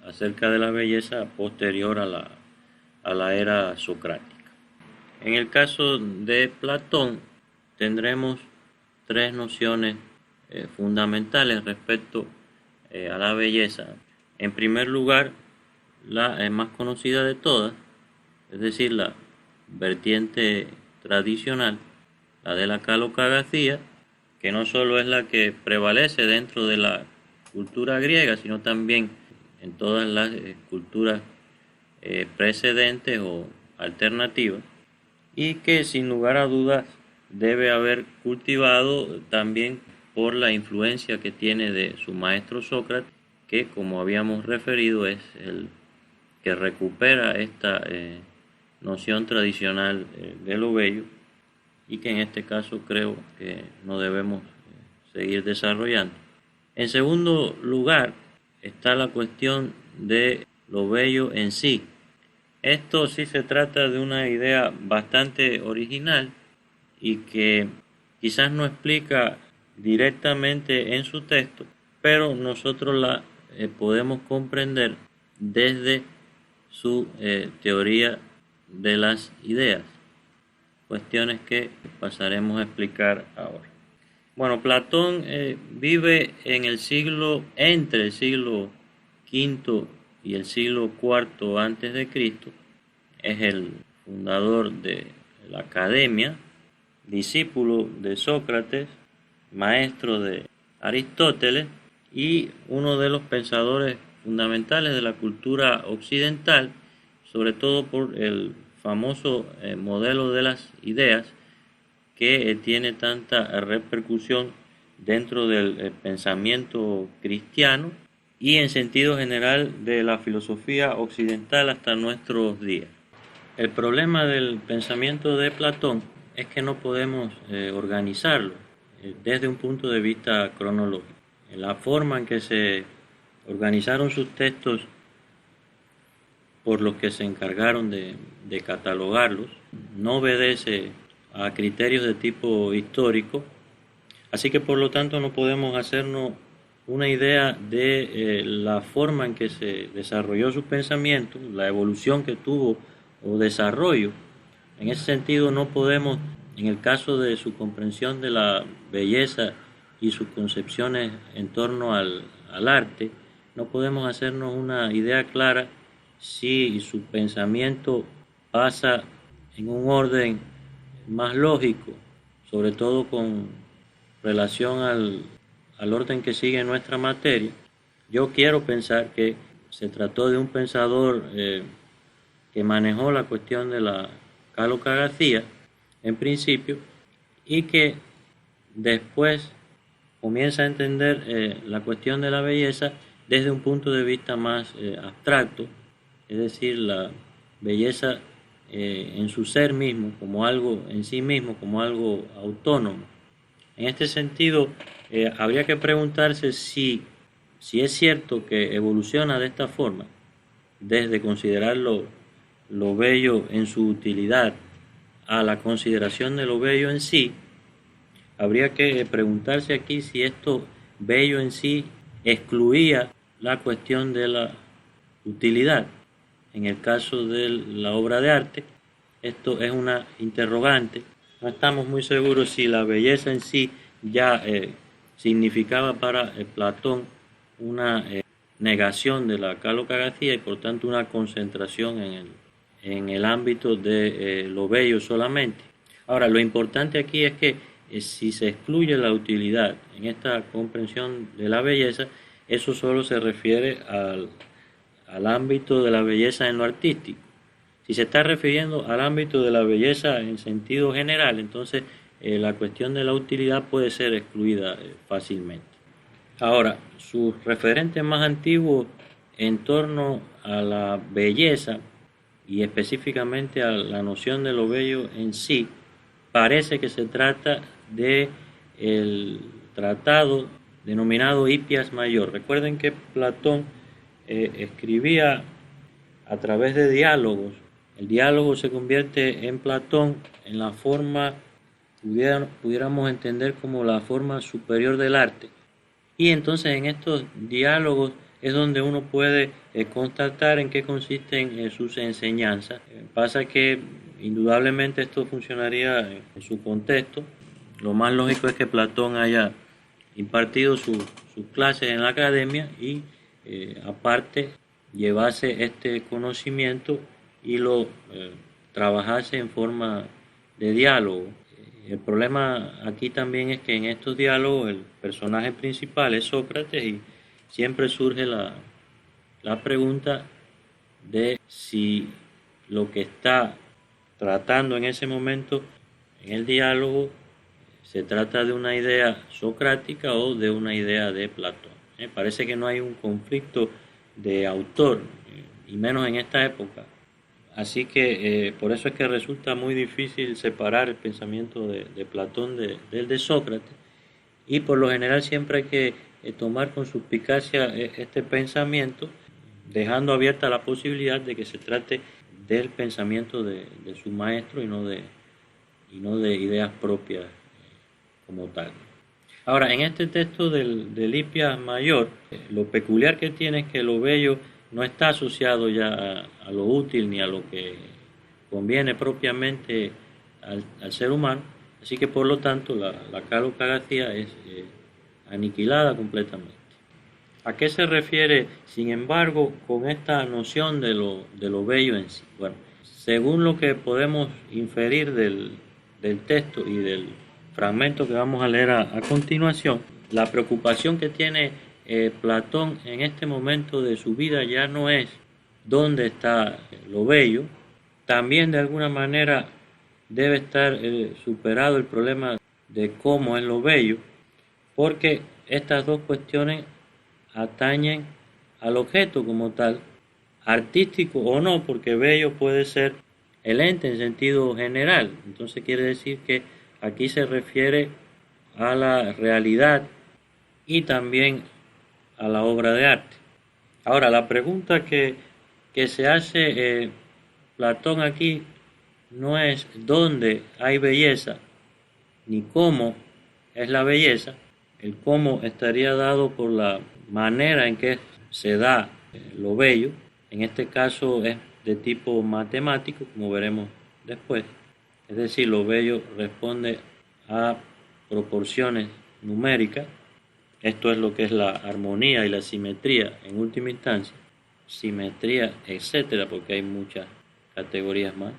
acerca de la belleza posterior a la era socrática. En el caso de Platón tendremos 3 nociones fundamentales respecto a la belleza. En primer lugar, la más conocida de todas, es decir, la vertiente tradicional, la de la calocracia, que no solo es la que prevalece dentro de la cultura griega, sino también en todas las culturas precedentes o alternativa y que sin lugar a dudas debe haber cultivado también por la influencia que tiene de su maestro Sócrates, que como habíamos referido es el que recupera esta noción tradicional de lo bello y que en este caso creo que no debemos seguir desarrollando. En segundo lugar está la cuestión de lo bello en sí. Esto sí se trata de una idea bastante original y que quizás no explica directamente en su texto, pero nosotros la podemos comprender desde su teoría de las ideas, cuestiones que pasaremos a explicar ahora. Bueno, Platón vive en entre el siglo V y el siglo IV antes de Cristo. Es el fundador de la academia, discípulo de Sócrates, maestro de Aristóteles y uno de los pensadores fundamentales de la cultura occidental, sobre todo por el famoso modelo de las ideas que tiene tanta repercusión dentro del pensamiento cristiano y en sentido general de la filosofía occidental hasta nuestros días. El problema del pensamiento de Platón es que no podemos organizarlo desde un punto de vista cronológico. La forma en que se organizaron sus textos por los que se encargaron de catalogarlos no obedece a criterios de tipo histórico, así que por lo tanto no podemos hacernos una idea de la forma en que se desarrolló su pensamiento, la evolución que tuvo o desarrollo. En ese sentido no podemos, en el caso de su comprensión de la belleza y sus concepciones en torno al arte, no podemos hacernos una idea clara si su pensamiento pasa en un orden más lógico, sobre todo con relación al orden que sigue nuestra materia. Yo quiero pensar que se trató de un pensador que manejó la cuestión de la calocracia en principio y que después comienza a entender la cuestión de la belleza desde un punto de vista más abstracto, es decir, la belleza en su ser mismo, como algo en sí mismo, como algo autónomo. En este sentido, habría que preguntarse si es cierto que evoluciona de esta forma, desde considerar lo bello en su utilidad a la consideración de lo bello en sí. Habría que preguntarse aquí si esto bello en sí excluía la cuestión de la utilidad. En el caso de la obra de arte, esto es una interrogante. No estamos muy seguros si la belleza en sí ya significaba para Platón una negación de la calocracia y por tanto una concentración en el ámbito de lo bello solamente. Ahora, lo importante aquí es que si se excluye la utilidad en esta comprensión de la belleza, eso solo se refiere al ámbito de la belleza en lo artístico. Si se está refiriendo al ámbito de la belleza en sentido general, entonces la cuestión de la utilidad puede ser excluida fácilmente. Ahora, sus referentes más antiguos en torno a la belleza y específicamente a la noción de lo bello en sí, parece que se trata de el tratado denominado Hipias Mayor. Recuerden que Platón escribía a través de diálogos. El diálogo se convierte en Platón en la forma, pudiéramos entender como la forma superior del arte. Y entonces en estos diálogos es donde uno puede constatar en qué consisten sus enseñanzas. Pasa que indudablemente esto funcionaría en su contexto. Lo más lógico es que Platón haya impartido sus clases en la academia y aparte llevase este conocimiento y lo trabajase en forma de diálogo. El problema aquí también es que en estos diálogos el personaje principal es Sócrates y siempre surge la pregunta de si lo que está tratando en ese momento en el diálogo, se trata de una idea socrática o de una idea de Platón. Parece que no hay un conflicto de autor, y menos en esta época. Así que por eso es que resulta muy difícil separar el pensamiento de Platón del de Sócrates, y por lo general siempre hay que tomar con suspicacia este pensamiento, dejando abierta la posibilidad de que se trate del pensamiento de su maestro y no de ideas propias como tal. Ahora, en este texto del Hipias Mayor, lo peculiar que tiene es que lo bello no está asociado ya a lo útil ni a lo que conviene propiamente al ser humano, así que por lo tanto la calocracia es aniquilada completamente. ¿A qué se refiere, sin embargo, con esta noción de lo bello en sí? Bueno, según lo que podemos inferir del texto y del fragmento que vamos a leer a continuación, la preocupación que tiene Platón en este momento de su vida ya no es dónde está lo bello, también de alguna manera debe estar superado el problema de cómo es lo bello, porque estas dos cuestiones atañen al objeto como tal, artístico o no, porque bello puede ser el ente en sentido general. Entonces quiere decir que aquí se refiere a la realidad y también a la obra de arte. Ahora, la pregunta que se hace Platón aquí no es dónde hay belleza, ni cómo es la belleza. El cómo estaría dado por la manera en que se da lo bello. En este caso es de tipo matemático, como veremos después. Es decir, lo bello responde a proporciones numéricas. Esto es lo que es la armonía y la simetría en última instancia. Simetría, etcétera, porque hay muchas categorías más.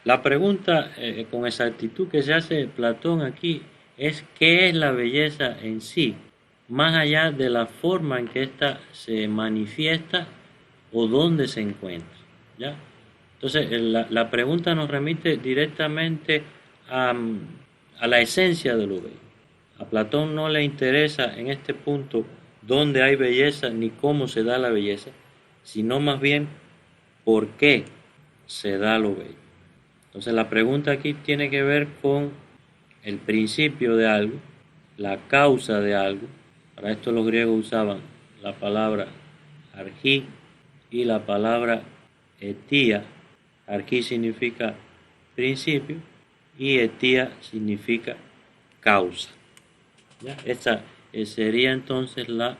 La pregunta con exactitud que se hace Platón aquí es qué es la belleza en sí, más allá de la forma en que ésta se manifiesta o dónde se encuentra. ¿Ya? Entonces, la pregunta nos remite directamente a la esencia de lo bello. A Platón no le interesa en este punto dónde hay belleza ni cómo se da la belleza, sino más bien por qué se da lo bello. Entonces la pregunta aquí tiene que ver con el principio de algo, la causa de algo. Para esto los griegos usaban la palabra argí y la palabra etía. Argí significa principio y etía significa causa. ¿Ya? Esta sería entonces la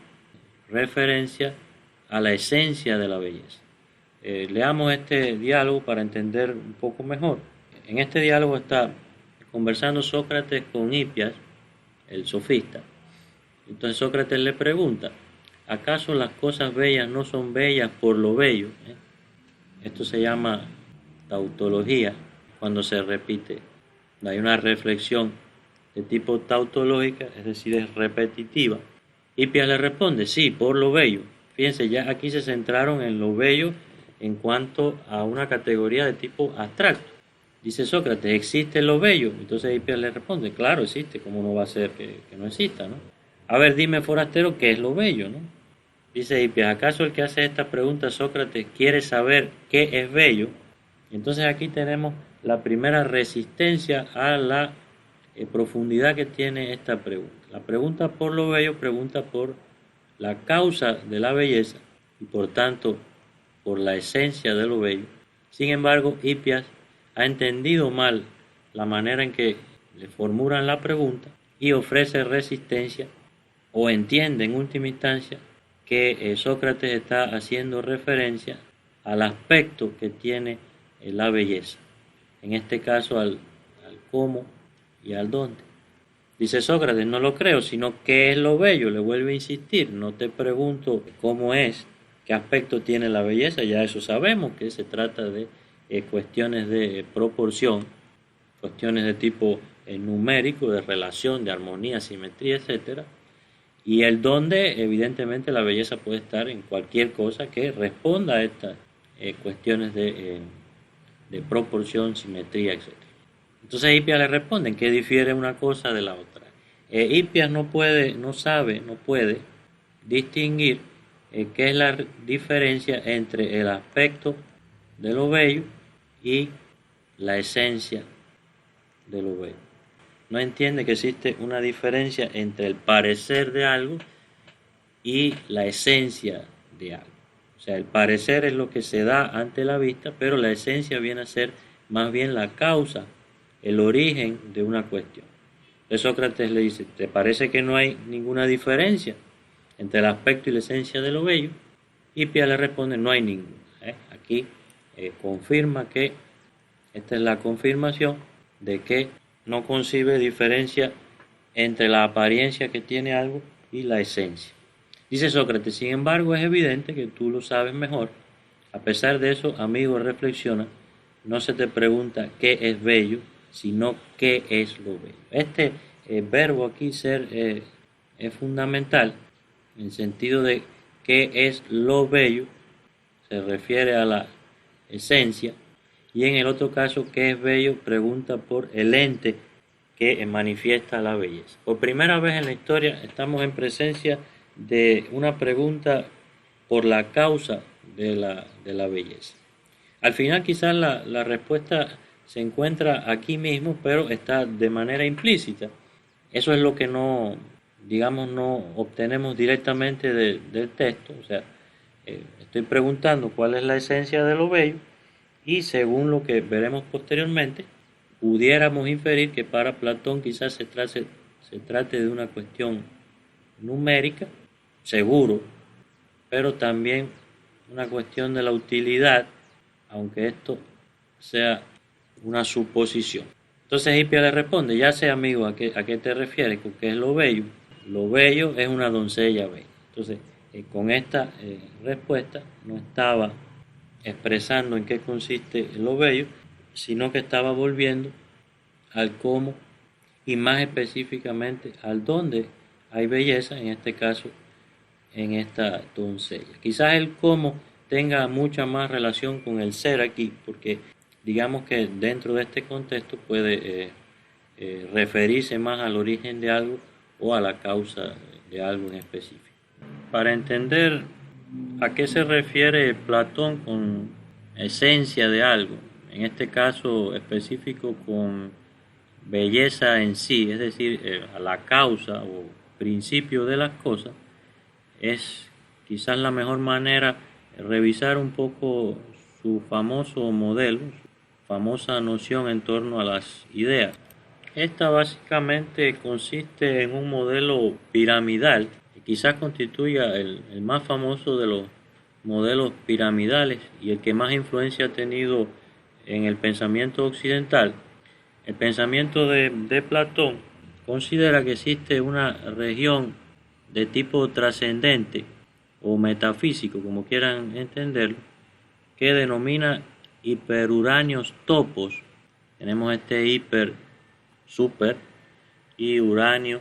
referencia a la esencia de la belleza. Leamos este diálogo para entender un poco mejor. En este diálogo está conversando Sócrates con Hipias, el sofista. Entonces Sócrates le pregunta, ¿acaso las cosas bellas no son bellas por lo bello? Esto se llama tautología, cuando se repite. Hay una reflexión de tipo tautológica, es decir, es repetitiva. Hipias le responde, sí, por lo bello. Fíjense, ya aquí se centraron en lo bello en cuanto a una categoría de tipo abstracto. Dice Sócrates, ¿existe lo bello? Entonces Hipias le responde, claro, existe, ¿cómo no va a ser que no exista, no? A ver, dime, forastero, ¿qué es lo bello, no? Dice Hipias, ¿acaso el que hace esta pregunta, Sócrates, quiere saber qué es bello? Entonces aquí tenemos la primera resistencia a la profundidad que tiene esta pregunta. La pregunta por lo bello pregunta por la causa de la belleza y por tanto por la esencia de lo bello. Sin embargo, Hipias ha entendido mal la manera en que le formulan la pregunta y ofrece resistencia, o entiende en última instancia que Sócrates está haciendo referencia al aspecto que tiene la belleza, en este caso al cómo y al dónde. Dice Sócrates, no lo creo, sino qué es lo bello. Le vuelve a insistir, no te pregunto cómo es, qué aspecto tiene la belleza, ya eso sabemos, que se trata de cuestiones de proporción, cuestiones de tipo numérico, de relación, de armonía, simetría, etcétera. Y el dónde, evidentemente, la belleza puede estar en cualquier cosa que responda a estas cuestiones de de proporción, simetría, etc. Entonces Hippias le responde que difiere una cosa de la otra. Hippias no puede distinguir qué es la diferencia entre el aspecto de lo bello y la esencia de lo bello. No entiende que existe una diferencia entre el parecer de algo y la esencia de algo. O sea, el parecer es lo que se da ante la vista, pero la esencia viene a ser más bien la causa, el origen de una cuestión. Entonces Sócrates le dice, ¿te parece que no hay ninguna diferencia entre el aspecto y la esencia de lo bello? Hippias le responde, no hay ninguna. Aquí confirma que esta es la confirmación de que no concibe diferencia entre la apariencia que tiene algo y la esencia. Dice Sócrates, sin embargo, es evidente que tú lo sabes mejor. A pesar de eso, amigo, reflexiona. No se te pregunta qué es bello, sino qué es lo bello. Este verbo aquí, ser, es fundamental en el sentido de qué es lo bello, se refiere a la esencia, y en el otro caso, qué es bello, pregunta por el ente que manifiesta la belleza. Por primera vez en la historia estamos en presencia de una pregunta por la causa de la belleza. Al final quizás la respuesta se encuentra aquí mismo, pero está de manera implícita. Eso es lo que no, digamos, no obtenemos directamente del texto. O sea, estoy preguntando cuál es la esencia de lo bello y según lo que veremos posteriormente, pudiéramos inferir que para Platón quizás se trate de una cuestión numérica, seguro, pero también una cuestión de la utilidad, aunque esto sea una suposición. Entonces Hippias le responde, ya sé amigo, ¿a qué te refieres? ¿Con qué es lo bello? Lo bello es una doncella bella. Entonces, con esta respuesta no estaba expresando en qué consiste lo bello, sino que estaba volviendo al cómo y más específicamente al dónde hay belleza, en este caso en esta doncella. Quizás el cómo tenga mucha más relación con el ser aquí, porque digamos que dentro de este contexto puede referirse más al origen de algo o a la causa de algo en específico. Para entender a qué se refiere Platón con esencia de algo, en este caso específico con belleza en sí, es decir, a la causa o principio de las cosas, es quizás la mejor manera revisar un poco su famoso modelo, su famosa noción en torno a las ideas. Esta básicamente consiste en un modelo piramidal que quizás constituya el más famoso de los modelos piramidales y el que más influencia ha tenido en el pensamiento occidental. El pensamiento de Platón considera que existe una región de tipo trascendente o metafísico, como quieran entenderlo, que denomina hiperuráneos topos. Tenemos este hiper, super y uranio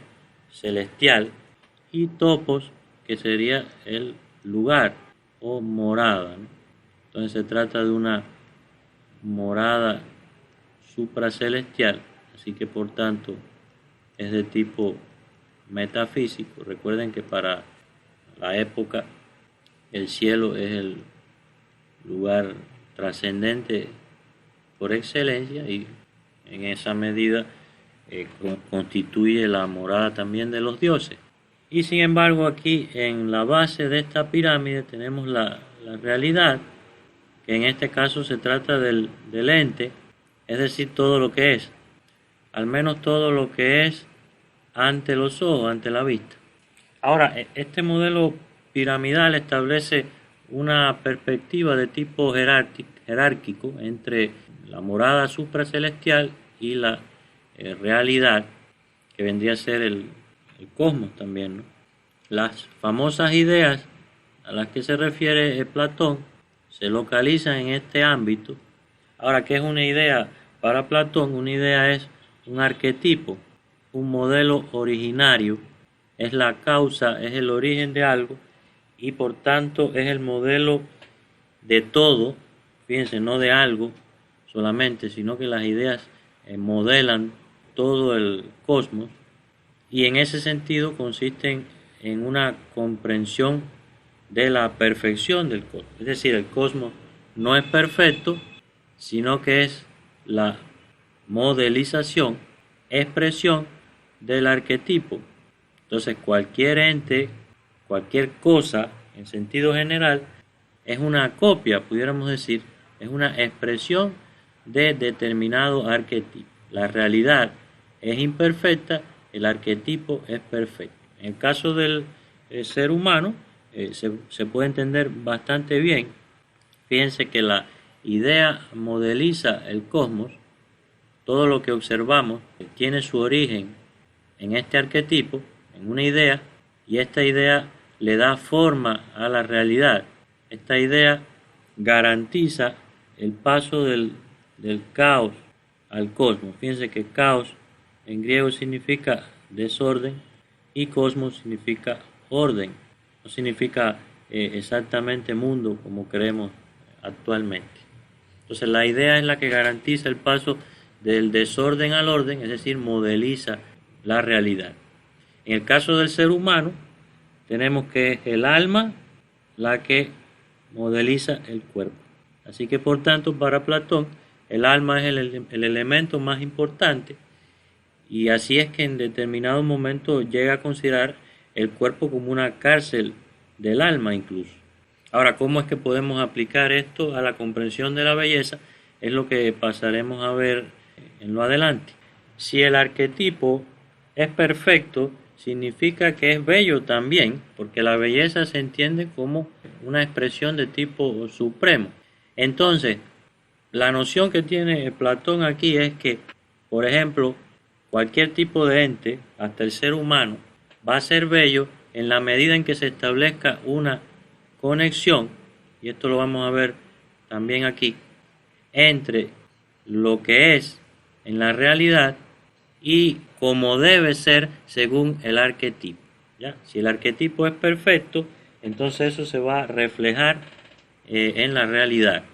celestial, y topos, que sería el lugar o morada, ¿no? Entonces se trata de una morada supracelestial, así que por tanto es de tipo metafísico. Recuerden que para la época el cielo es el lugar trascendente por excelencia y en esa medida constituye la morada también de los dioses. Y sin embargo aquí en la base de esta pirámide tenemos la realidad, que en este caso se trata del ente, es decir, todo lo que es, al menos todo lo que es ante los ojos, ante la vista. Ahora, este modelo piramidal establece una perspectiva de tipo jerárquico entre la morada supracelestial y la realidad, que vendría a ser el cosmos también, ¿no? Las famosas ideas a las que se refiere Platón se localizan en este ámbito. Ahora, ¿qué es una idea? Para Platón, una idea es un arquetipo, un modelo originario, es la causa, es el origen de algo y por tanto es el modelo de todo, fíjense, no de algo, solamente, sino que las ideas modelan todo el cosmos y en ese sentido consisten en una comprensión de la perfección del cosmos. Es decir, el cosmos no es perfecto, sino que es la modelización, expresión del arquetipo. Entonces, cualquier ente, cualquier cosa, en sentido general, es una copia, pudiéramos decir, es una expresión de determinado arquetipo. La realidad es imperfecta, el arquetipo es perfecto. En el caso del ser humano, se puede entender bastante bien. Fíjense que la idea modeliza el cosmos, todo lo que observamos tiene su origen en este arquetipo, en una idea, y esta idea le da forma a la realidad. Esta idea garantiza el paso del caos al cosmos. Fíjense que caos en griego significa desorden y cosmos significa orden. No significa exactamente mundo como creemos actualmente. Entonces la idea es la que garantiza el paso del desorden al orden, es decir, modeliza la realidad. En el caso del ser humano, tenemos que es el alma la que modeliza el cuerpo. Así que por tanto, para Platón, el alma es el elemento más importante y así es que en determinado momento llega a considerar el cuerpo como una cárcel del alma incluso. Ahora, ¿cómo es que podemos aplicar esto a la comprensión de la belleza? Es lo que pasaremos a ver en lo adelante. Si el arquetipo es perfecto, significa que es bello también, porque la belleza se entiende como una expresión de tipo supremo. Entonces, la noción que tiene Platón aquí es que, por ejemplo, cualquier tipo de ente, hasta el ser humano, va a ser bello en la medida en que se establezca una conexión, y esto lo vamos a ver también aquí, entre lo que es en la realidad y como debe ser según el arquetipo. ¿Ya? Si el arquetipo es perfecto, entonces eso se va a reflejar en la realidad.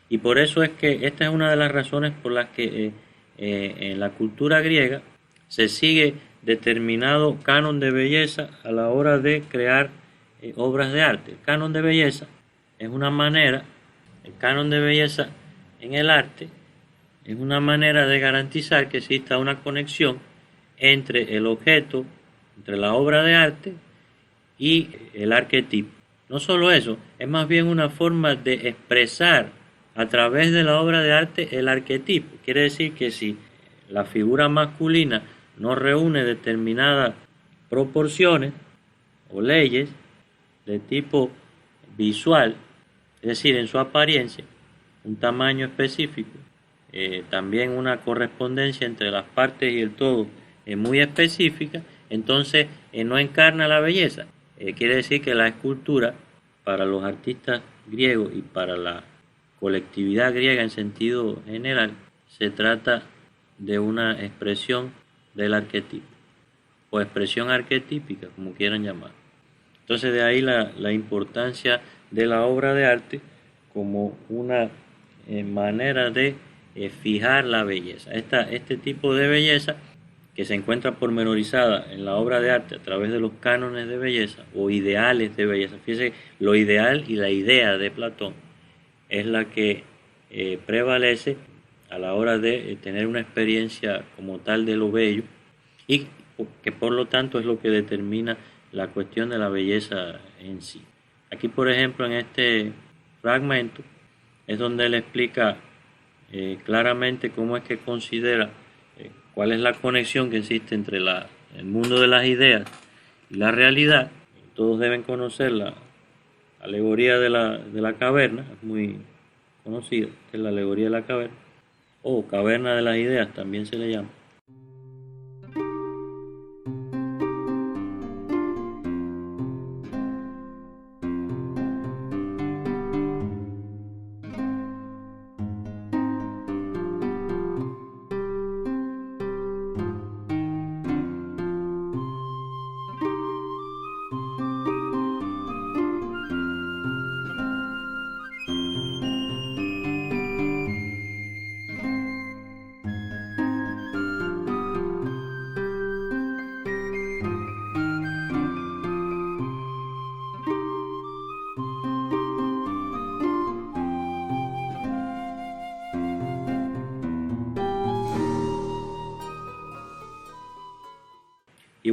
Y por eso es que esta es una de las razones por las que en la cultura griega se sigue determinado canon de belleza a la hora de crear obras de arte. El canon de belleza es una manera, el canon de belleza en el arte es una manera de garantizar que exista una conexión entre el objeto, entre la obra de arte y el arquetipo. No solo eso, es más bien una forma de expresar a través de la obra de arte el arquetipo. Quiere decir que si la figura masculina no reúne determinadas proporciones o leyes de tipo visual, es decir, en su apariencia, un tamaño específico, también una correspondencia entre las partes y el todo muy específica, entonces no encarna la belleza. Quiere decir que la escultura para los artistas griegos y para la colectividad griega en sentido general se trata de una expresión del arquetipo o expresión arquetípica, como quieran llamar. Entonces de ahí la importancia de la obra de arte como una manera de fijar la belleza. Este tipo de belleza que se encuentra pormenorizada en la obra de arte a través de los cánones de belleza o ideales de belleza. Fíjense, lo ideal y la idea de Platón es la que prevalece a la hora de tener una experiencia como tal de lo bello y que por lo tanto es lo que determina la cuestión de la belleza en sí. Aquí, por ejemplo, en este fragmento es donde él explica claramente cómo es que considera cuál es la conexión que existe entre el mundo de las ideas y la realidad. Todos deben conocer la alegoría de la caverna, es muy conocida, que es la alegoría de la caverna, o caverna de las ideas también se le llama.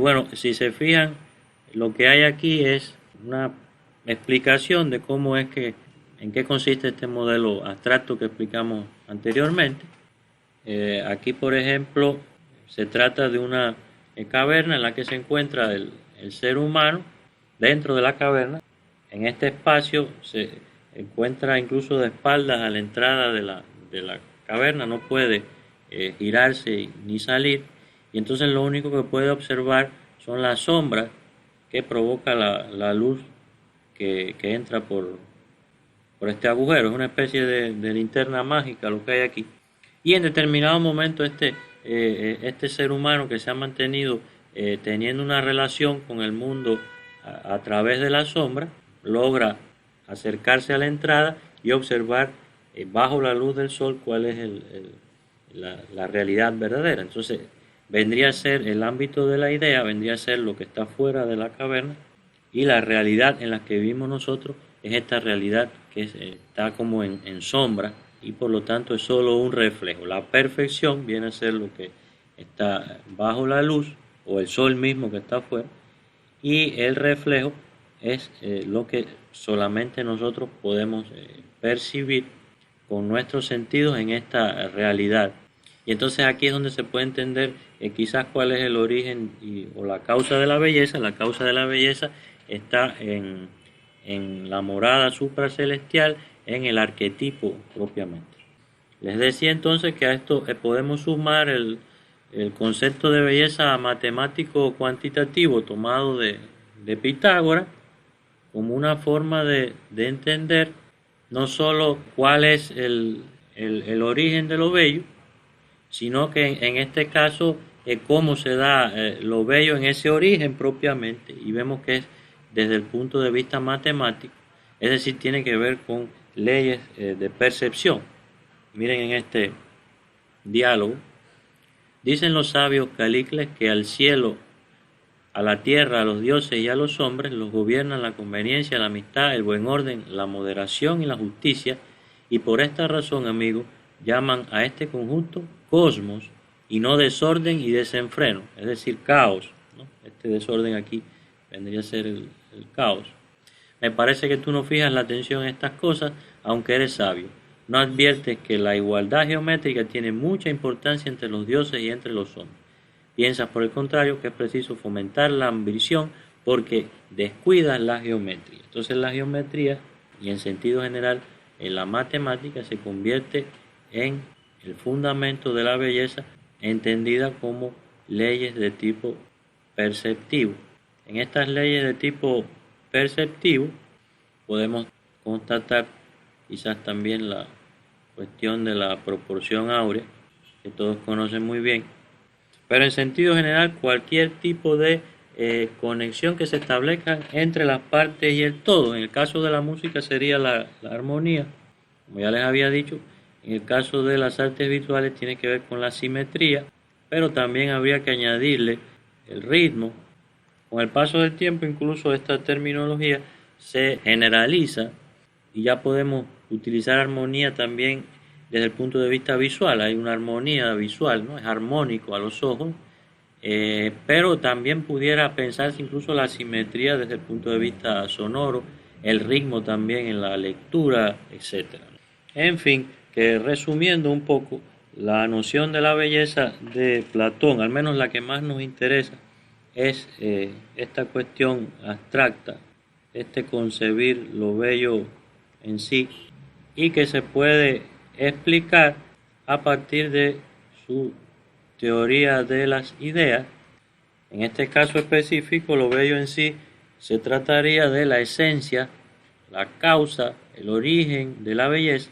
bueno, si se fijan, lo que hay aquí es una explicación de cómo es que, en qué consiste este modelo abstracto que explicamos anteriormente. Aquí, por ejemplo, se trata de una caverna en la que se encuentra el ser humano. Dentro de la caverna, en este espacio, se encuentra incluso de espaldas a la entrada de la caverna, no puede girarse ni salir, y entonces lo único que puede observar son las sombras que provoca la luz que entra por este agujero. Es una especie de linterna mágica lo que hay aquí. Y en determinado momento este ser humano que se ha mantenido teniendo una relación con el mundo a través de la sombra, logra acercarse a la entrada y observar bajo la luz del sol cuál es la realidad verdadera. Entonces vendría a ser el ámbito de la idea, vendría a ser lo que está fuera de la caverna, y la realidad en la que vivimos nosotros es esta realidad que está como en sombra, y por lo tanto es solo un reflejo. La perfección viene a ser lo que está bajo la luz o el sol mismo que está afuera, y el reflejo es lo que solamente nosotros podemos percibir con nuestros sentidos en esta realidad. Y entonces aquí es donde se puede entender quizás cuál es el origen o la causa de la belleza. La causa de la belleza está en la morada supracelestial, en el arquetipo propiamente. Les decía entonces que a esto podemos sumar el concepto de belleza matemático cuantitativo tomado de Pitágoras como una forma de entender no solo cuál es el origen de lo bello, sino que en este caso cómo se da lo bello en ese origen propiamente, y vemos que es desde el punto de vista matemático, es decir, tiene que ver con leyes de percepción. Miren en este diálogo, dicen los sabios Calicles que al cielo, a la tierra, a los dioses y a los hombres los gobiernan la conveniencia, la amistad, el buen orden, la moderación y la justicia, y por esta razón, amigos, llaman a este conjunto cosmos y no desorden y desenfreno, es decir, caos, ¿no? Este desorden aquí vendría a ser el caos. Me parece que tú no fijas la atención en estas cosas, aunque eres sabio. No adviertes que la igualdad geométrica tiene mucha importancia entre los dioses y entre los hombres. Piensas, por el contrario, que es preciso fomentar la ambición porque descuidas la geometría. Entonces la geometría, y en sentido general en la matemática, se convierte en el fundamento de la belleza, entendida como leyes de tipo perceptivo. En estas leyes de tipo perceptivo podemos constatar quizás también la cuestión de la proporción áurea, que todos conocen muy bien, pero en sentido general cualquier tipo de conexión que se establezca entre las partes y el todo. En el caso de la música sería la armonía, como ya les había dicho. En el caso de las artes visuales tiene que ver con la simetría, pero también habría que añadirle el ritmo. Con el paso del tiempo, incluso esta terminología se generaliza y ya podemos utilizar armonía también desde el punto de vista visual. Hay una armonía visual, ¿no? Es armónico a los ojos, pero también pudiera pensarse incluso la simetría desde el punto de vista sonoro, el ritmo también en la lectura, etc. En fin, que resumiendo un poco, la noción de la belleza de Platón, al menos la que más nos interesa, es esta cuestión abstracta, este concebir lo bello en sí, y que se puede explicar a partir de su teoría de las ideas. En este caso específico, lo bello en sí se trataría de la esencia, la causa, el origen de la belleza,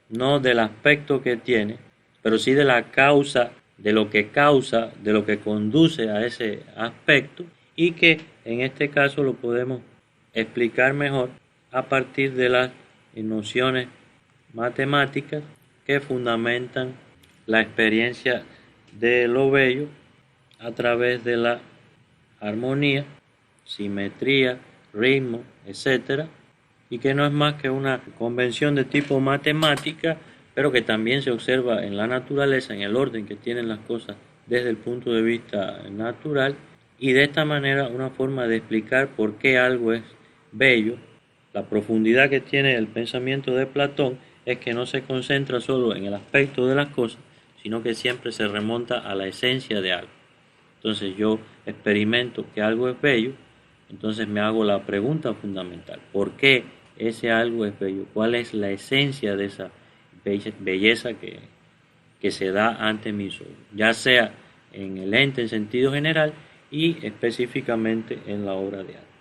no del aspecto que tiene, pero sí de la causa, de lo que conduce a ese aspecto, y que en este caso lo podemos explicar mejor a partir de las nociones matemáticas que fundamentan la experiencia de lo bello a través de la armonía, simetría, ritmo, etc., y que no es más que una convención de tipo matemática, pero que también se observa en la naturaleza, en el orden que tienen las cosas desde el punto de vista natural, Y de esta manera una forma de explicar por qué algo es bello, la profundidad que tiene el pensamiento de Platón es que no se concentra solo en el aspecto de las cosas, sino que siempre se remonta a la esencia de algo. Entonces yo experimento que algo es bello, entonces me hago la pregunta fundamental: ¿por qué ese algo es bello? ¿Cuál es la esencia de esa belleza que se da ante mis ojos? Ya sea en el ente en sentido general y específicamente en la obra de arte.